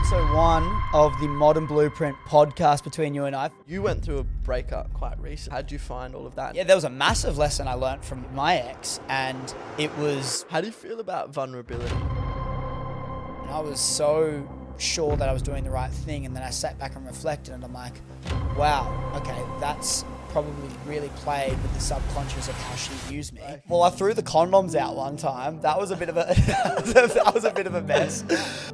episode 1 of the Modern Blueprint podcast between you and I. You went through a breakup quite recent. How'd you find all of that? Yeah, there was a massive lesson I learned from my ex, and it was... How do you feel about vulnerability? I was so sure that I was doing the right thing, and then I sat back and reflected, and I'm like, wow, okay, that's probably really played with the subconscious of how she used me. Well, I threw the condoms out one time. That was a bit of a that was a bit of a mess.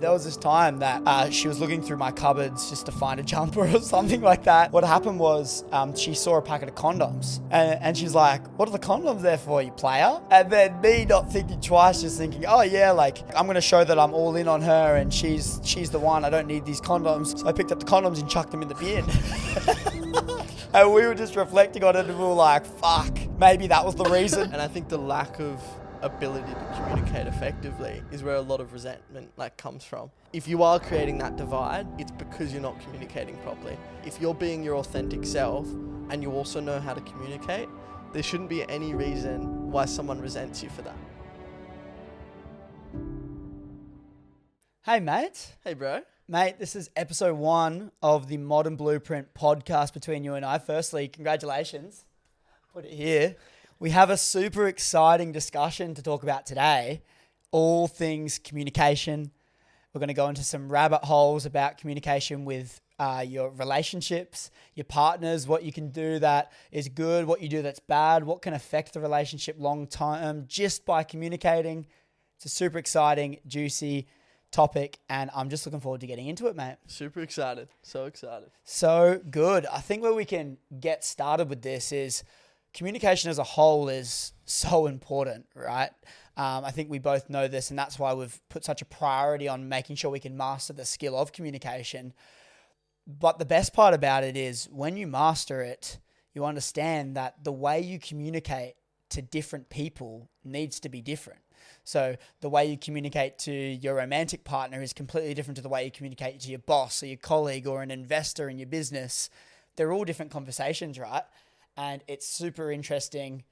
There was this time that she was looking through my cupboards just to find a jumper or something like that. What happened was she saw a packet of condoms, and she's like, "What are the condoms there for, you player?" And then me not thinking twice, just thinking, "Oh yeah, like I'm gonna show that I'm all in on her, and she's the one. I don't need these condoms." So I picked up the condoms and chucked them in the bin. And we were just reflecting on it, and we were like, fuck, maybe that was the reason. And I think the lack of ability to communicate effectively is where a lot of resentment comes from. If you are creating that divide, it's because you're not communicating properly. If you're being your authentic self and you also know how to communicate, there shouldn't be any reason why someone resents you for that. Hey, mate. Hey, bro. Mate, this is episode 1 of the Modern Blueprint podcast between you and I. Firstly, congratulations. Put it here. We have a super exciting discussion to talk about today. All things communication. We're going to go into some rabbit holes about communication with your relationships, your partners, what you can do that is good, what you do that's bad, what can affect the relationship long term just by communicating. It's a super exciting, juicy topic, and I'm just looking forward to getting into it, mate. Super excited. So excited. So good. I think where we can get started with this is communication as a whole is so important, right? I think we both know this, and that's why we've put such a priority on making sure we can master the skill of communication. But the best part about it is when you master it, you understand that the way you communicate to different people needs to be different. So the way you communicate to your romantic partner is completely different to the way you communicate to your boss or your colleague or an investor in your business. They're all different conversations, right? And it's super interesting.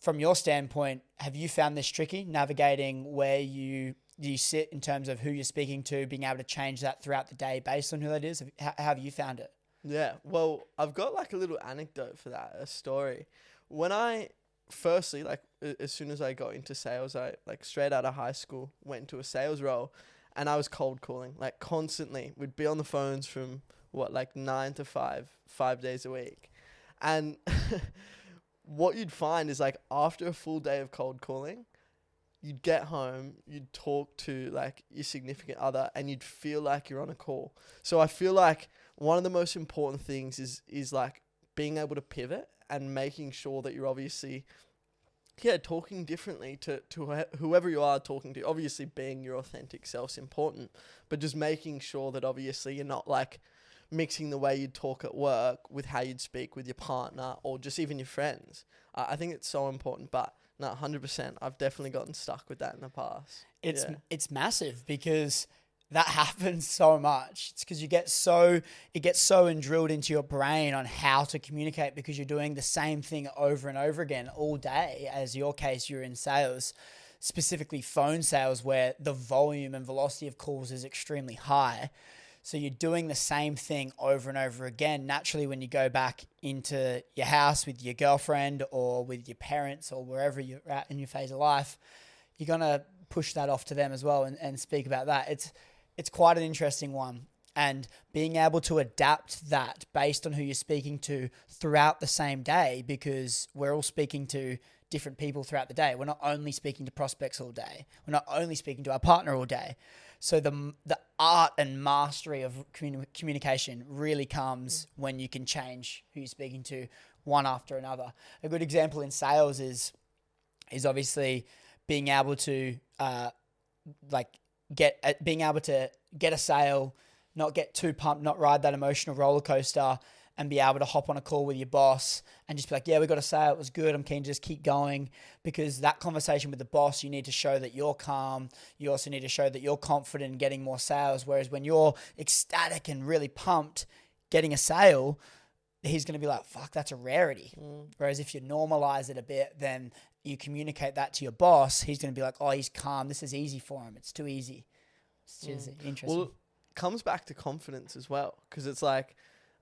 From your standpoint, have you found this tricky, navigating where you sit in terms of who you're speaking to, being able to change that throughout the day based on who that is? How have you found it? Yeah, well, I've got a little anecdote for that, a story. When I firstly, as soon as I got into sales, I straight out of high school went into a sales role, and I was cold calling constantly. We'd be on the phones from 9 to 5 days a week, and what you'd find is after a full day of cold calling, you'd get home, you'd talk to your significant other, and you'd feel like you're on a call. So I feel like one of the most important things is being able to pivot and making sure that you're obviously, talking differently to whoever you are talking to. Obviously, being your authentic self's important, but just making sure that obviously you're not mixing the way you'd talk at work with how you'd speak with your partner or just even your friends. I think it's so important, but no, 100%. I've definitely gotten stuck with that in the past. It's massive because that happens so much. It's because it gets so drilled into your brain on how to communicate because you're doing the same thing over and over again all day. As your case, you're in sales, specifically phone sales, where the volume and velocity of calls is extremely high. So you're doing the same thing over and over again. Naturally, when you go back into your house with your girlfriend or with your parents or wherever you're at in your phase of life, you're going to push that off to them as well and speak about that. It's quite an interesting one. And being able to adapt that based on who you're speaking to throughout the same day, because we're all speaking to different people throughout the day. We're not only speaking to prospects all day. We're not only speaking to our partner all day. So the art and mastery of communication really comes when you can change who you're speaking to one after another. A good example in sales is obviously being able to being able to get a sale, not get too pumped, not ride that emotional roller coaster, and be able to hop on a call with your boss and just be like, yeah, we got a sale, it was good, I'm keen to just keep going. Because that conversation with the boss, you need to show that you're calm. You also need to show that you're confident in getting more sales. Whereas when you're ecstatic and really pumped getting a sale, he's going to be like, fuck, that's a rarity. Whereas if you normalize it a bit, then you communicate that to your boss, he's going to be like, oh, he's calm. This is easy for him. It's too easy. It's just interesting. Well, comes back to confidence as well, because it's like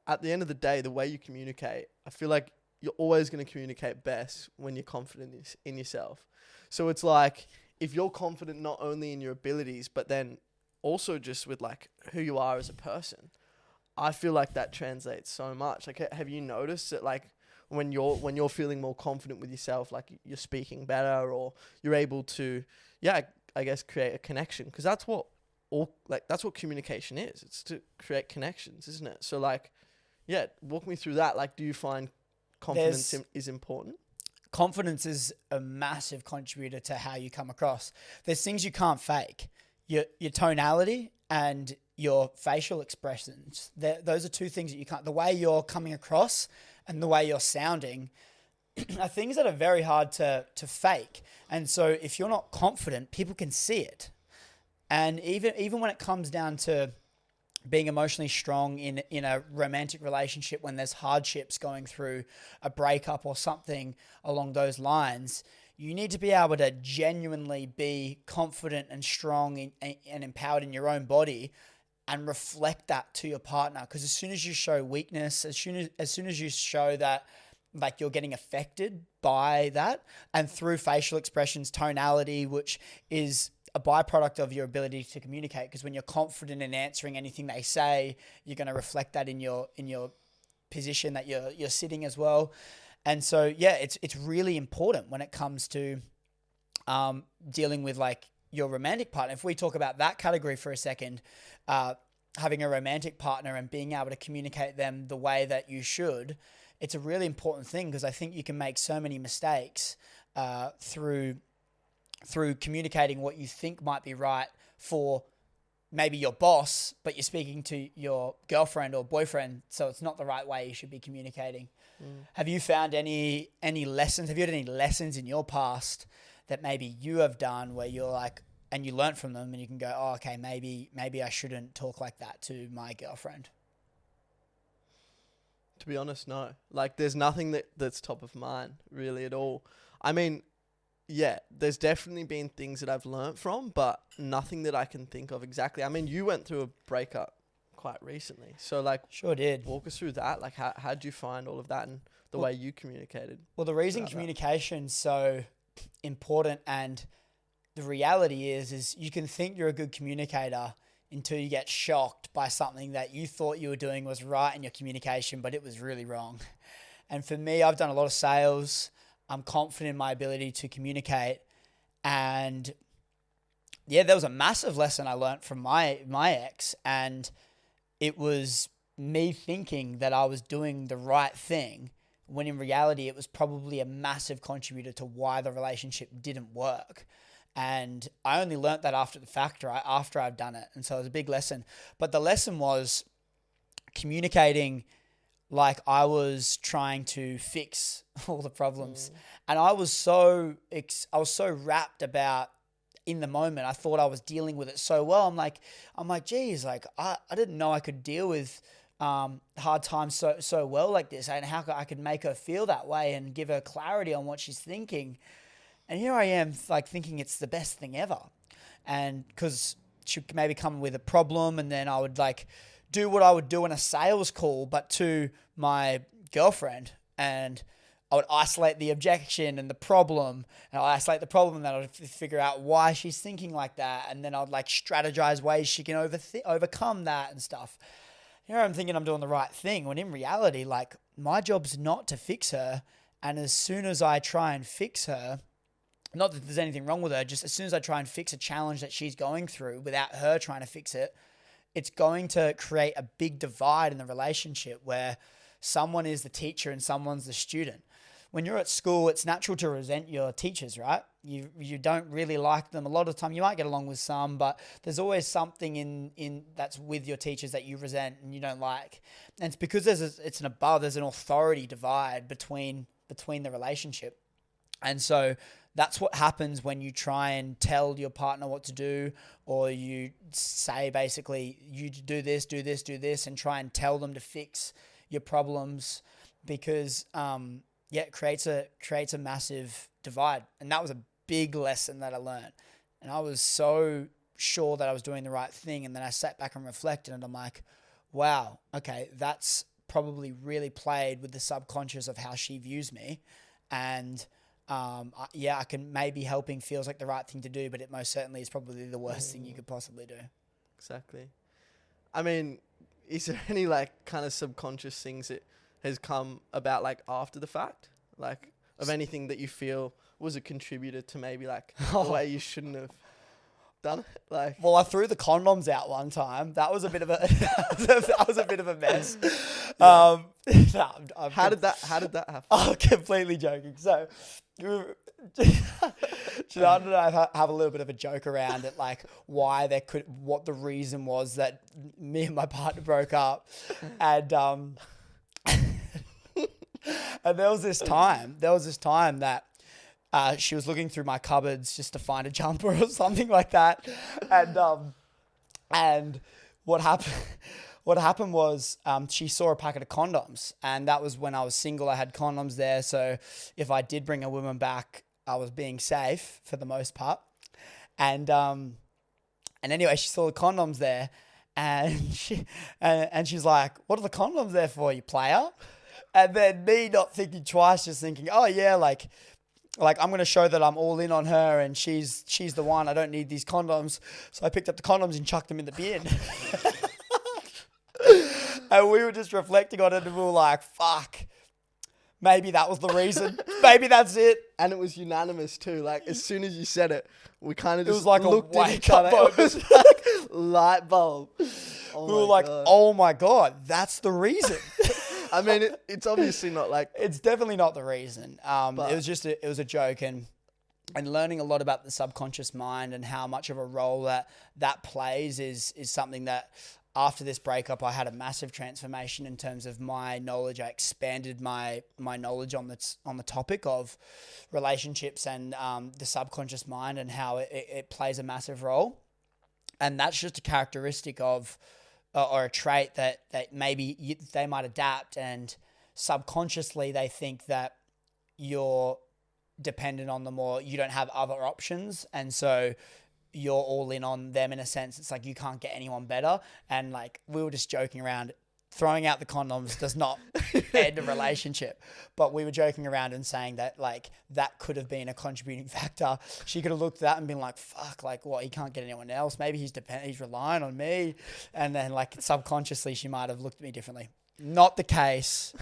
at the end of the day, the way you communicate, I feel like you're always going to communicate best when you're confident in yourself. So it's like, if you're confident not only in your abilities, but then also just with like who you are as a person, I feel like that translates so much. Like, have you noticed that like when you're feeling more confident with yourself, like you're speaking better, or you're able to, I guess create a connection, because that's what communication is. It's to create connections, isn't it? So like, yeah, walk me through that. Like, do you find confidence is important? Confidence is a massive contributor to how you come across. There's things you can't fake. Your tonality and your facial expressions. Those are two things that you can't. The way you're coming across and the way you're sounding are things that are very hard to fake. And so if you're not confident, people can see it. And even when it comes down to being emotionally strong in a romantic relationship, when there's hardships going through a breakup or something along those lines, you need to be able to genuinely be confident and strong and empowered in your own body and reflect that to your partner. Because as soon as you show weakness, as soon as you show that like you're getting affected by that, and through facial expressions, tonality, which is a byproduct of your ability to communicate, because when you're confident in answering anything they say, you're going to reflect that in your position that you're sitting as well. And so, yeah, it's really important when it comes to dealing with like your romantic partner. If we talk about that category for a second, having a romantic partner and being able to communicate them the way that you should, it's a really important thing, because I think you can make so many mistakes through communicating what you think might be right for maybe your boss, but you're speaking to your girlfriend or boyfriend, so it's not the right way you should be communicating. Have you found any lessons? Have you had any lessons in your past that maybe you have done where you're like, and you learnt from them and you can go, oh, okay, maybe I shouldn't talk like that to my girlfriend? To be honest, no. Like, there's nothing that's top of mind really at all. I mean, yeah, there's definitely been things that I've learnt from, but nothing that I can think of exactly. I mean, you went through a breakup quite recently. So, like, sure did. Walk us through that. Like, how'd you find all of that and the way you communicated? Well, the reason communication's so important, and the reality is you can think you're a good communicator until you get shocked by something that you thought you were doing was right in your communication, but it was really wrong. And for me, I've done a lot of sales. I'm confident in my ability to communicate. And yeah, there was a massive lesson I learned from my ex, and it was me thinking that I was doing the right thing, when in reality it was probably a massive contributor to why the relationship didn't work. And I only learnt that after the fact, right? After I've done it. And so it was a big lesson. But the lesson was communicating like I was trying to fix all the problems. And I was so wrapped about, in the moment, I thought I was dealing with it so well. I'm like, geez, like I didn't know I could deal with hard times so well like this, and how I could make her feel that way and give her clarity on what she's thinking. And here I am, like, thinking it's the best thing ever. And because she'd maybe come with a problem, and then I would like do what I would do in a sales call, but to my girlfriend, and I would isolate the objection and the problem, and I'd isolate the problem, and then I'd figure out why she's thinking like that, and then I'd like strategize ways she can overcome that and stuff. Here I'm thinking I'm doing the right thing, when in reality, like, my job's not to fix her, and as soon as I try and fix her, not that there's anything wrong with her, just as soon as I try and fix a challenge that she's going through without her trying to fix it, it's going to create a big divide in the relationship where someone is the teacher and someone's the student. When you're at school, it's natural to resent your teachers, right? You don't really like them. A lot of the time you might get along with some, but there's always something in that's with your teachers that you resent and you don't like. And it's because there's an authority divide between the relationship. And so that's what happens when you try and tell your partner what to do, or you say basically, you do this, and try and tell them to fix your problems, because it creates a massive divide. And that was a big lesson that I learned. And I was so sure that I was doing the right thing. And then I sat back and reflected, and I'm like, wow, okay, that's probably really played with the subconscious of how she views me. And I can maybe helping feels like the right thing to do, but it most certainly is probably the worst thing you could possibly do. Exactly. I mean, is there any like kind of subconscious things that has come about like after the fact? Like of anything that you feel was a contributor to maybe like the way you shouldn't have done it? Like, well, I threw the condoms out one time. That was a bit of a that was a bit of a mess. Yeah. How did that happen? I'm completely joking. So, Janardhan and I have a little bit of a joke around it, like what the reason was that me and my partner broke up, and and there was this time that she was looking through my cupboards just to find a jumper or something like that, and what happened was she saw a packet of condoms, and that was when I was single. I had condoms there, so if I did bring a woman back, I was being safe for the most part. And anyway, she saw the condoms there, and she's like, "What are the condoms there for, you player?" And then me not thinking twice, just thinking, "Oh yeah, like I'm going to show that I'm all in on her, and she's the one. I don't need these condoms." So I picked up the condoms and chucked them in the bin. And we were just reflecting on it, and we were like, fuck, maybe that was the reason. Maybe that's it. And it was unanimous too. Like as soon as you said it, we kind of just was like looked a at each other. wake-up It was like light bulb. Oh we were like, God. oh my God, that's the reason. I mean, it's obviously not like... It's definitely not the reason. It was a joke, and learning a lot about the subconscious mind and how much of a role that plays is something that after this breakup, I had a massive transformation in terms of my knowledge. I expanded my knowledge on the topic of relationships and the subconscious mind and how it plays a massive role. And that's just a characteristic of or a trait that maybe they might adapt, and subconsciously they think that you're dependent on them or you don't have other options, and so you're all in on them in a sense. It's like you can't get anyone better. And like we were just joking around, throwing out the condoms does not end a relationship, but we were joking around and saying that like that could have been a contributing factor. She could have looked at that and been like, fuck, like what, he can't get anyone else, maybe he's relying on me. And then like subconsciously she might have looked at me differently. Not the case,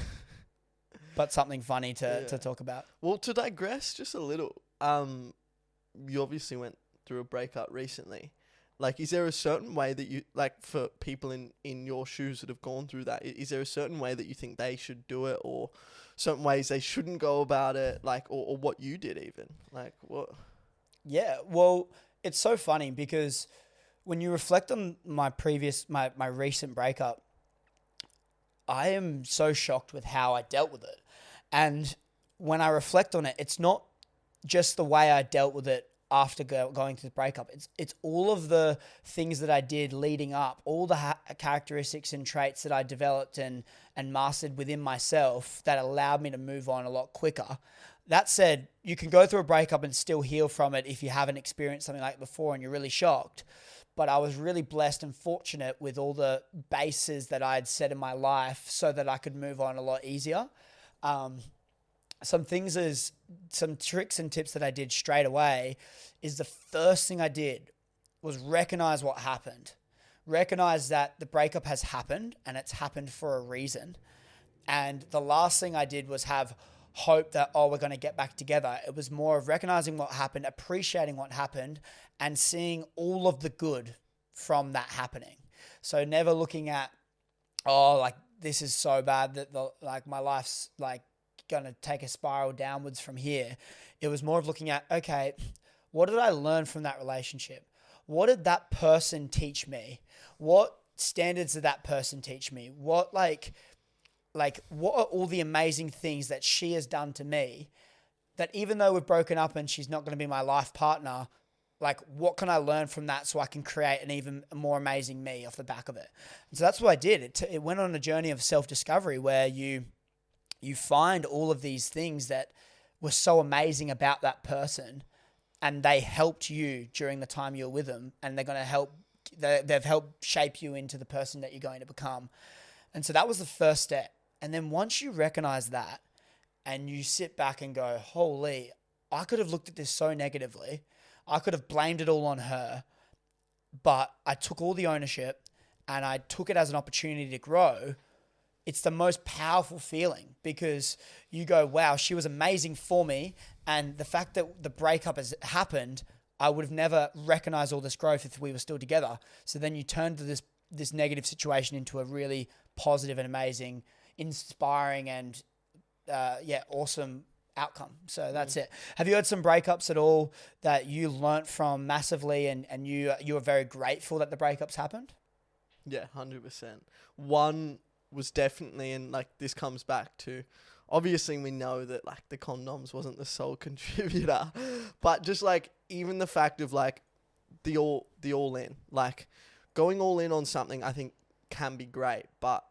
but something funny to talk about. Well, to digress just a little, you obviously went through a breakup recently. Like, is there a certain way that you, like, for people in your shoes that have gone through that, is there a certain way that you think they should do it, or certain ways they shouldn't go about it, like, or what you did even? Like, what? Yeah, well, it's so funny because when you reflect on my recent breakup, I am so shocked with how I dealt with it. And when I reflect on it, it's not just the way I dealt with it after going through the breakup. It's all of the things that I did leading up, all the characteristics and traits that I developed and mastered within myself that allowed me to move on a lot quicker. That said, you can go through a breakup and still heal from it if you haven't experienced something like it before and you're really shocked. But I was really blessed and fortunate with all the bases that I had set in my life so that I could move on a lot easier. Some tricks and tips that I did straight away is the first thing I did was recognize what happened. Recognize that the breakup has happened and it's happened for a reason. And the last thing I did was have hope that, we're going to get back together. It was more of recognizing what happened, appreciating what happened, and seeing all of the good from that happening. So never looking at, like this is so bad that my life's like going to take a spiral downwards from here. It was more of looking at, okay, what did I learn from that relationship? What did that person teach me? What standards did that person teach me? What what are all the amazing things that she has done to me that even though we've broken up and she's not going to be my life partner, like what can I learn from that so I can create an even more amazing me off the back of it? And so that's what I did. It went on a journey of self-discovery where you find all of these things that were so amazing about that person, and they helped you during the time you were with them, and they're going to help. They've helped shape you into the person that you're going to become. And so that was the first step. And then once you recognize that and you sit back and go, holy, I could have looked at this so negatively. I could have blamed it all on her, but I took all the ownership and I took it as an opportunity to grow. It's the most powerful feeling because you go, wow, she was amazing for me. And the fact that the breakup has happened, I would have never recognized all this growth if we were still together. So then you turn to this negative situation into a really positive and amazing, inspiring and awesome outcome. So that's it. Have you had some breakups at all that you learnt from massively and you were very grateful that the breakups happened? Yeah, 100%. One was definitely, and like this comes back to, obviously we know that like the condoms wasn't the sole contributor, but just like even the fact of like the all in, like going all in on something I think can be great, but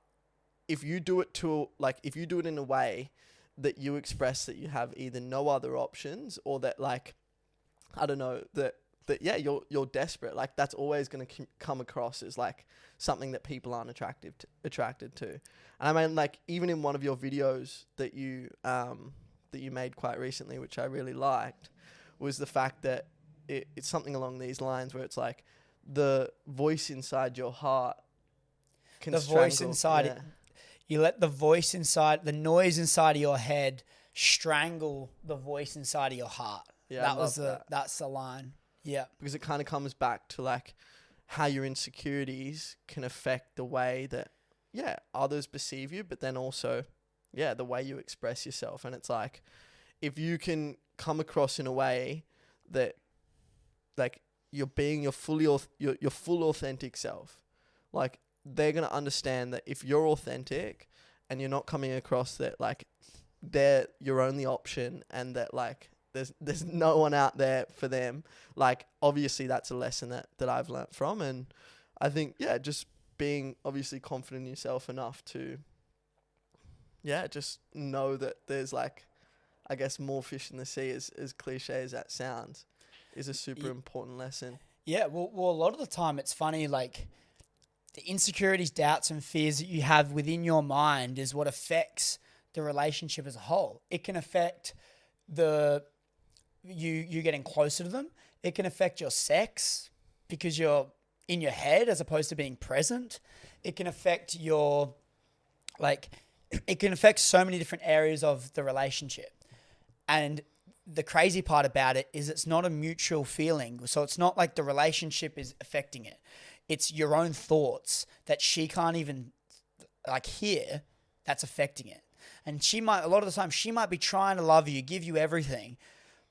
if you do it in a way that you express that you have either no other options or that like, I don't know, that yeah, you're desperate, like that's always going to come across as like something that people aren't attracted to. And I mean, like even in one of your videos that you made quite recently, which I really liked, was the fact that it's something along these lines where it's like the voice inside your heart can you let the voice inside, the noise inside of your head strangle the voice inside of your heart. Yeah, that's the line. Yeah. Because it kind of comes back to like how your insecurities can affect the way that, yeah, others perceive you, but then also, yeah, the way you express yourself. And it's like, if you can come across in a way that like you're being your full authentic self, like they're going to understand that if you're authentic and you're not coming across that like they're your only option and that like there's no one out there for them, like obviously that's a lesson that I've learnt from. And I think, yeah, just being obviously confident in yourself enough to, yeah, just know that there's like, I guess, more fish in the sea, as cliche as that sounds, is a super important lesson. Yeah, well, a lot of the time it's funny, like the insecurities, doubts and fears that you have within your mind is what affects the relationship as a whole. It can affect you getting closer to them. It can affect your sex because you're in your head as opposed to being present. It can affect it can affect so many different areas of the relationship. And the crazy part about it is it's not a mutual feeling. So it's not like the relationship is affecting it. It's your own thoughts that she can't even like hear that's affecting it. And a lot of the time she might be trying to love you, give you everything,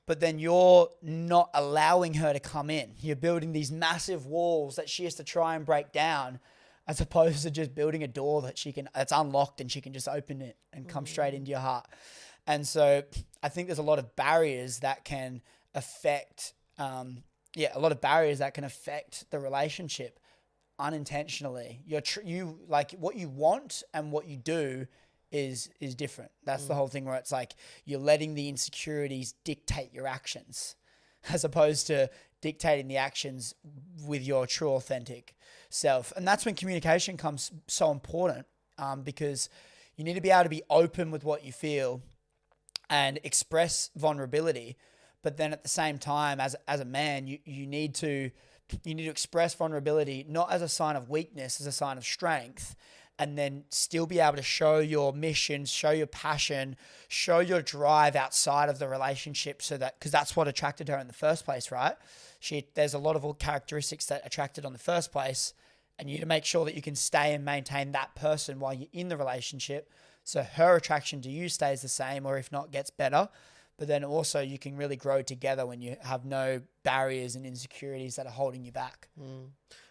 but then you're not allowing her to come in. You're building these massive walls that she has to try and break down, as opposed to just building a door that's unlocked and she can just open it and come straight into your heart. And so I think there's a lot of barriers that can affect, the relationship unintentionally. Like what you want and what you do is different. That's the whole thing where it's like you're letting the insecurities dictate your actions as opposed to dictating the actions with your true authentic self. And that's when communication comes so important, because you need to be able to be open with what you feel and express vulnerability. But then at the same time, as a man, you need to express vulnerability, not as a sign of weakness, as a sign of strength, and then still be able to show your mission, show your passion, show your drive outside of the relationship, because that's what attracted her in the first place, right? There's a lot of characteristics that attracted on the first place, and you need to make sure that you can stay and maintain that person while you're in the relationship, so her attraction to you stays the same, or if not, gets better. But then also you can really grow together when you have no barriers and insecurities that are holding you back.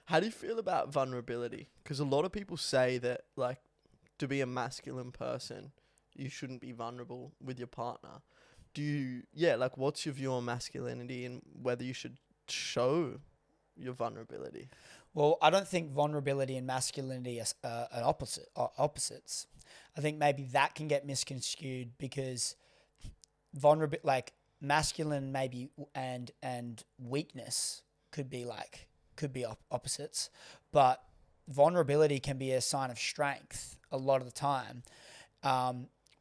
How do you feel about vulnerability? Because a lot of people say that, like, to be a masculine person, you shouldn't be vulnerable with your partner. What's your view on masculinity and whether you should show your vulnerability? Well, I don't think vulnerability and masculinity are opposites. I think maybe that can get misconstrued because masculine maybe and weakness could be opposites, but vulnerability can be a sign of strength a lot of the time.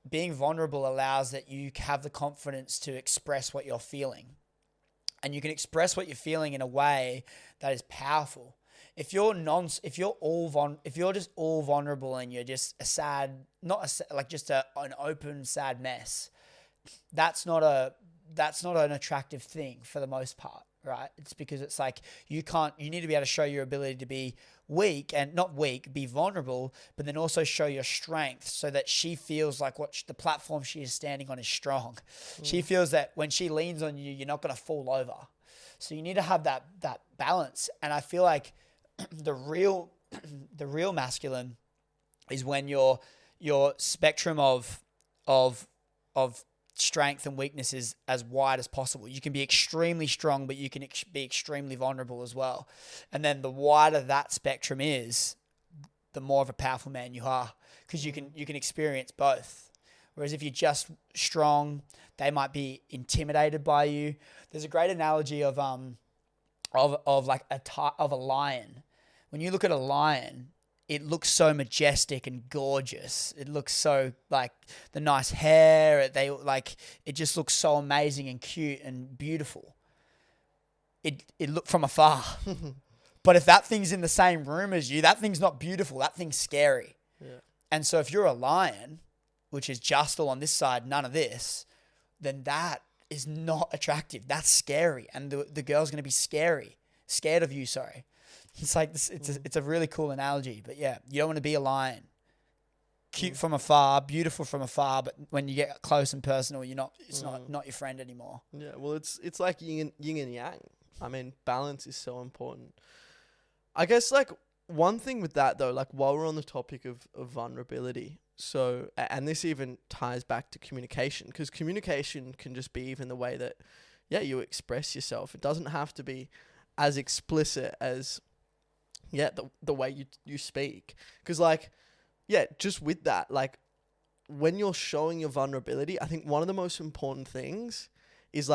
Being vulnerable allows that you have the confidence to express what you're feeling, and you can express what you're feeling in a way that is powerful. If you're just all vulnerable and you're just a sad, just an open sad mess, that's not an attractive thing for the most part, right? It's because it's like you need to be able to show your ability to be weak, and not weak, be vulnerable, but then also show your strength so that she feels like the platform she is standing on is strong. She feels that when she leans on you, you're not going to fall over. So you need to have that balance. And I feel like the real masculine is when your spectrum of strength and weakness is as wide as possible. You can be extremely strong, but you can be extremely vulnerable as well. And then the wider that spectrum is, the more of a powerful man you are, because you can experience both. Whereas if you're just strong, they might be intimidated by you. There's a great analogy of a lion. When you look at a lion, it looks so majestic and gorgeous. It looks so like the nice hair. It just looks so amazing and cute and beautiful. It looked from afar. But if that thing's in the same room as you, that thing's not beautiful. That thing's scary. Yeah. And so if you're a lion, which is just all on this side, none of this, then that is not attractive. That's scary. And the girl's going to be scared of you, sorry. It's like this, it's a really cool analogy, but yeah, you don't want to be a lion. Cute from afar, beautiful from afar, but when you get close and personal, it's not your friend anymore. Yeah, well, it's like yin and yang. I mean, balance is so important. I guess like one thing with that though, like while we're on the topic of vulnerability, so, and this even ties back to communication, because communication can just be even the way that, you express yourself. It doesn't have to be as explicit as, the way you speak. Because just with that, like when you're showing your vulnerability, I think one of the most important things is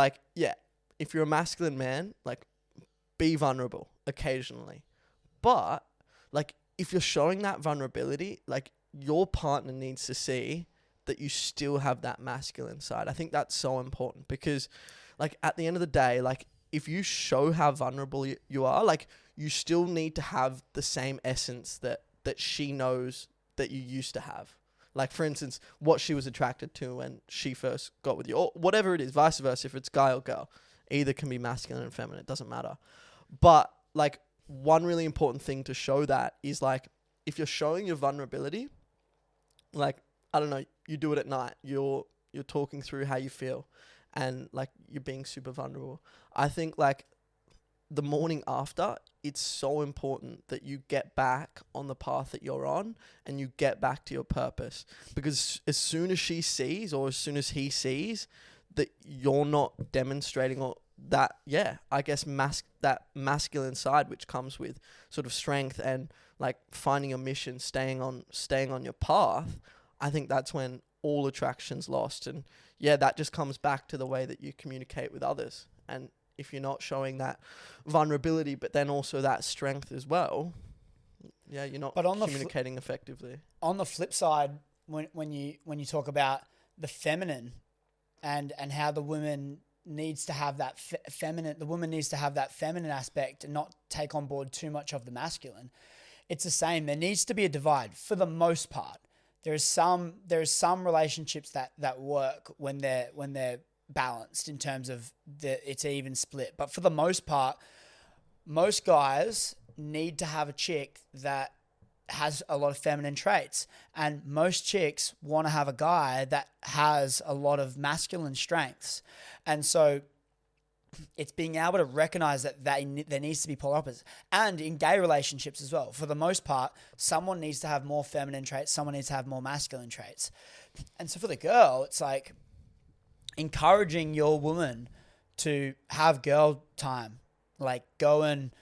if you're a masculine man, like be vulnerable occasionally. But like if you're showing that vulnerability, like your partner needs to see that you still have that masculine side. I think that's so important because like at the end of the day, like if you show how vulnerable you are, like you still need to have the same essence that she knows that you used to have. Like for instance, what she was attracted to when she first got with you, or whatever it is, vice versa, if it's guy or girl, either can be masculine and feminine, it doesn't matter. But like one really important thing to show that is like, if you're showing your vulnerability, like, I don't know, you do it at night, you're talking through how you feel and like you're being super vulnerable. I think like the morning after, it's so important that you get back on the path that you're on and you get back to your purpose, because as soon as she sees, or as soon as he sees that you're not demonstrating or that, I guess that masculine side, which comes with sort of strength and like finding a mission, staying on your path, I think that's when all attraction's lost. And that just comes back to the way that you communicate with others. And if you're not showing that vulnerability, but then also that strength as well, you're not communicating effectively. On the flip side, when you talk about the feminine and how the woman needs to have that feminine, the woman needs to have that feminine aspect and not take on board too much of the masculine. It's the same. There needs to be a divide for the most part. There is some relationships that work when they're balanced in terms of it's an even split. But for the most part, most guys need to have a chick that has a lot of feminine traits, and most chicks want to have a guy that has a lot of masculine strengths. And so it's being able to recognize that there needs to be polar opposites. And in gay relationships as well, for the most part, someone needs to have more feminine traits, someone needs to have more masculine traits. And so for the girl, it's like encouraging your woman to have girl time, like go and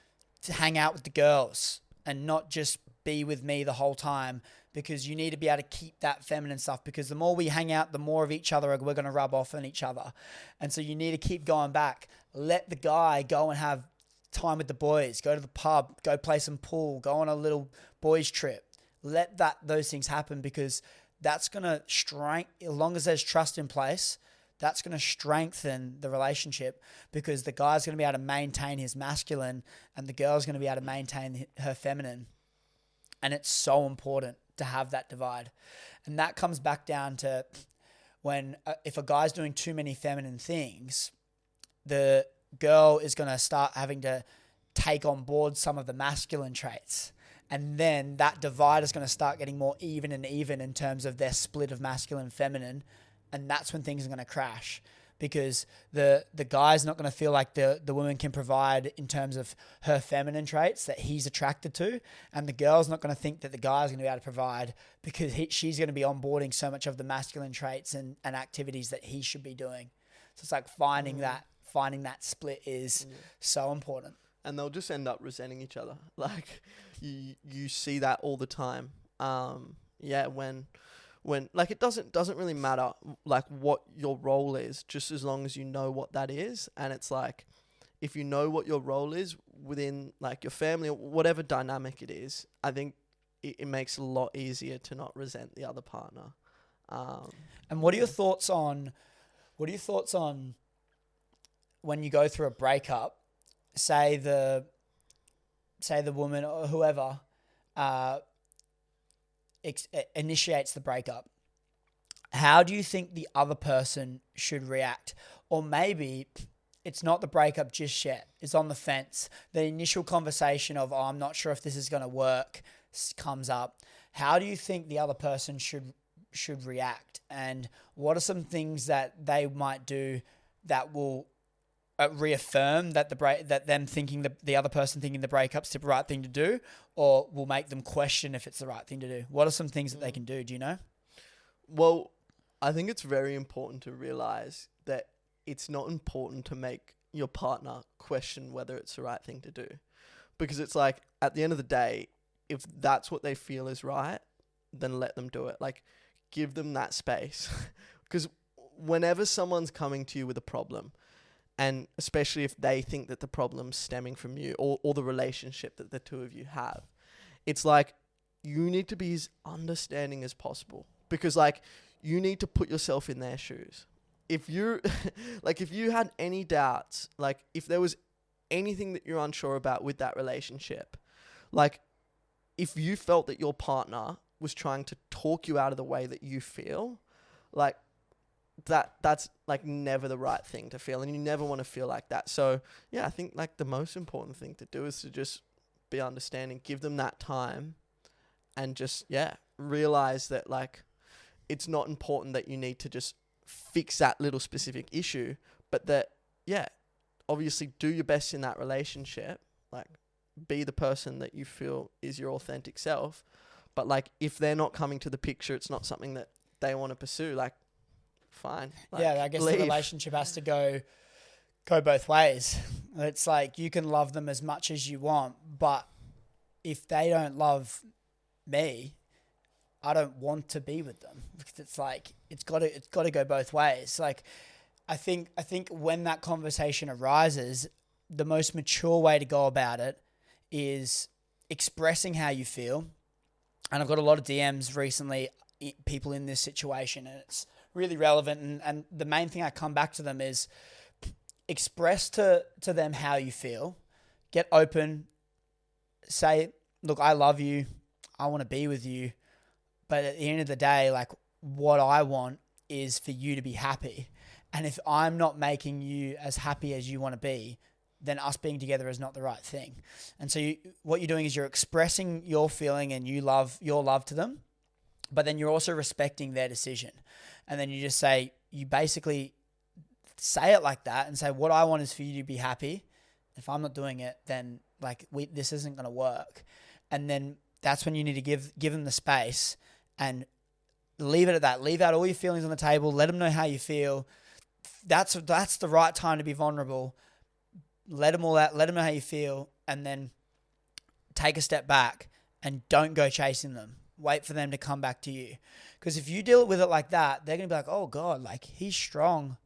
to hang out with the girls and not just be with me the whole time, because you need to be able to keep that feminine stuff, because the more we hang out, the more of each other we're going to rub off on each other. And so you need to keep going back. Let the guy go and have time with the boys, go to the pub, go play some pool, go on a little boys trip. Let those things happen, because that's going to as long as there's trust in place, that's going to strengthen the relationship, because the guy's going to be able to maintain his masculine and the girl's going to be able to maintain her feminine. And it's so important to have that divide. And that comes back down to when, if a guy's doing too many feminine things, the girl is going to start having to take on board some of the masculine traits. And then that divide is going to start getting more even and even in terms of their split of masculine and feminine. And that's when things are going to crash, because the guy's not going to feel like the woman can provide in terms of her feminine traits that he's attracted to. And the girl's not going to think that the guy's going to be able to provide, because she's going to be onboarding so much of the masculine traits and activities that he should be doing. So it's like finding that split is so important. And they'll just end up resenting each other. Like you see that all the time. When like it doesn't really matter like what your role is, just as long as you know what that is. And it's like, if you know what your role is within like your family or whatever dynamic it is, I think it makes it a lot easier to not resent the other partner. And what are your thoughts on when you go through a breakup? Say the woman or whoever initiates the breakup. How do you think the other person should react? Or maybe it's not the breakup just yet. It's on the fence. The initial conversation of, I'm not sure if this is going to work, comes up. How do you think the other person should react? And what are some things that they might do that will reaffirm that the other person thinking the breakup's the right thing to do, or will make them question if it's the right thing to do? What are some things that they can do? Do you know? Well, I think it's very important to realize that it's not important to make your partner question whether it's the right thing to do, because it's like, at the end of the day, if that's what they feel is right, then let them do it. Like, give them that space. Because whenever someone's coming to you with a problem, and especially if they think that the problem's stemming from you or the relationship that the two of you have, it's like, you need to be as understanding as possible, because like, you need to put yourself in their shoes. If you if you had any doubts, like if there was anything that you're unsure about with that relationship, like if you felt that your partner was trying to talk you out of the way that you feel, like that's like never the right thing to feel, and you never want to feel like that. So yeah, I think like the most important thing to do is to just be understanding, give them that time, and just realize that like it's not important that you need to just fix that little specific issue, but that obviously do your best in that relationship, like be the person that you feel is your authentic self. But like if they're not coming to the picture, it's not something that they want to pursue, like fine. Like, I guess leave. the relationship has to go both ways. It's like, you can love them as much as you want, but if they don't love me, I don't want to be with them, because it's like, it's got to go both ways. Like, I think when that conversation arises, the most mature way to go about it is expressing how you feel. And I've got a lot of DMs recently, people in this situation, and it's really relevant. And the main thing I come back to them is express to them how you feel. Get open. Say, look, I love you. I want to be with you. But at the end of the day, like, what I want is for you to be happy. And if I'm not making you as happy as you want to be, then us being together is not the right thing. And so what you're doing is you're expressing your feeling and your love to them, but then you're also respecting their decision. And then you basically say it like that and say, what I want is for you to be happy. If I'm not doing it, then like this isn't going to work. And then that's when you need to give them the space and leave it at that. Leave out all your feelings on the table. Let them know how you feel. That's the right time to be vulnerable. Let them all out. Let them know how you feel, and then take a step back and don't go chasing them. Wait for them to come back to you. Because if you deal with it like that, they're going to be like, oh God, like he's strong.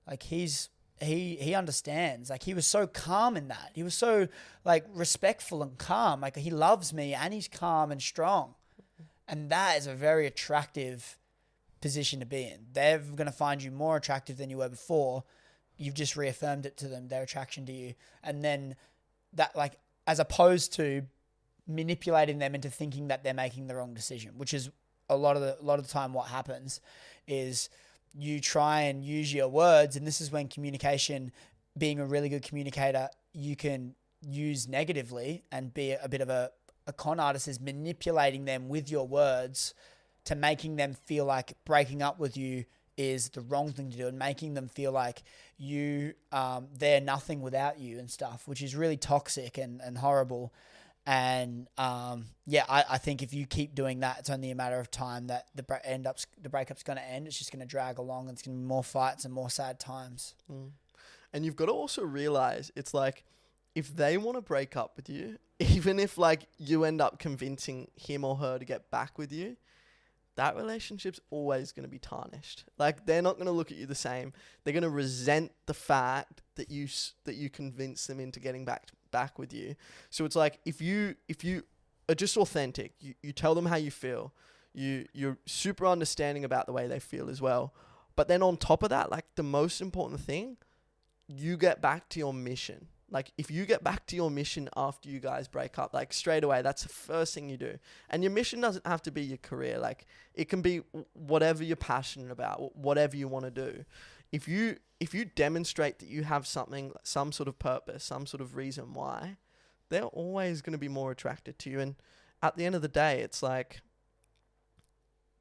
Like he understands. Like he was so calm in that. He was so like respectful and calm. Like he loves me and he's calm and strong. And that is a very attractive position to be in. They're going to find you more attractive than you were before. You've just reaffirmed it to them, their attraction to you. And then that, like, as opposed to manipulating them into thinking that they're making the wrong decision, which is a lot of the time what happens is you try and use your words. And this is when communication, being a really good communicator, you can use negatively and be a bit of a con artist, is manipulating them with your words to making them feel like breaking up with you is the wrong thing to do, and making them feel like they're nothing without you and stuff, which is really toxic and horrible. And I think if you keep doing that, it's only a matter of time that the breakup's going to end. It's just going to drag along, and it's going to be more fights and more sad times. And you've got to also realize, it's like, if they want to break up with you, even if like you end up convincing him or her to get back with you, that relationship's always going to be tarnished. Like, they're not going to look at you the same. They're going to resent the fact that you convinced them into getting back with you. So it's like, if you are just authentic, you tell them how you feel, you're super understanding about the way they feel as well. But then on top of that, like, the most important thing, you get back to your mission. Like, if you get back to your mission after you guys break up, like, straight away, that's the first thing you do. And your mission doesn't have to be your career. Like, it can be whatever you're passionate about, whatever you want to do. If you demonstrate that you have something, some sort of purpose, some sort of reason why, they're always going to be more attracted to you. And at the end of the day, it's like,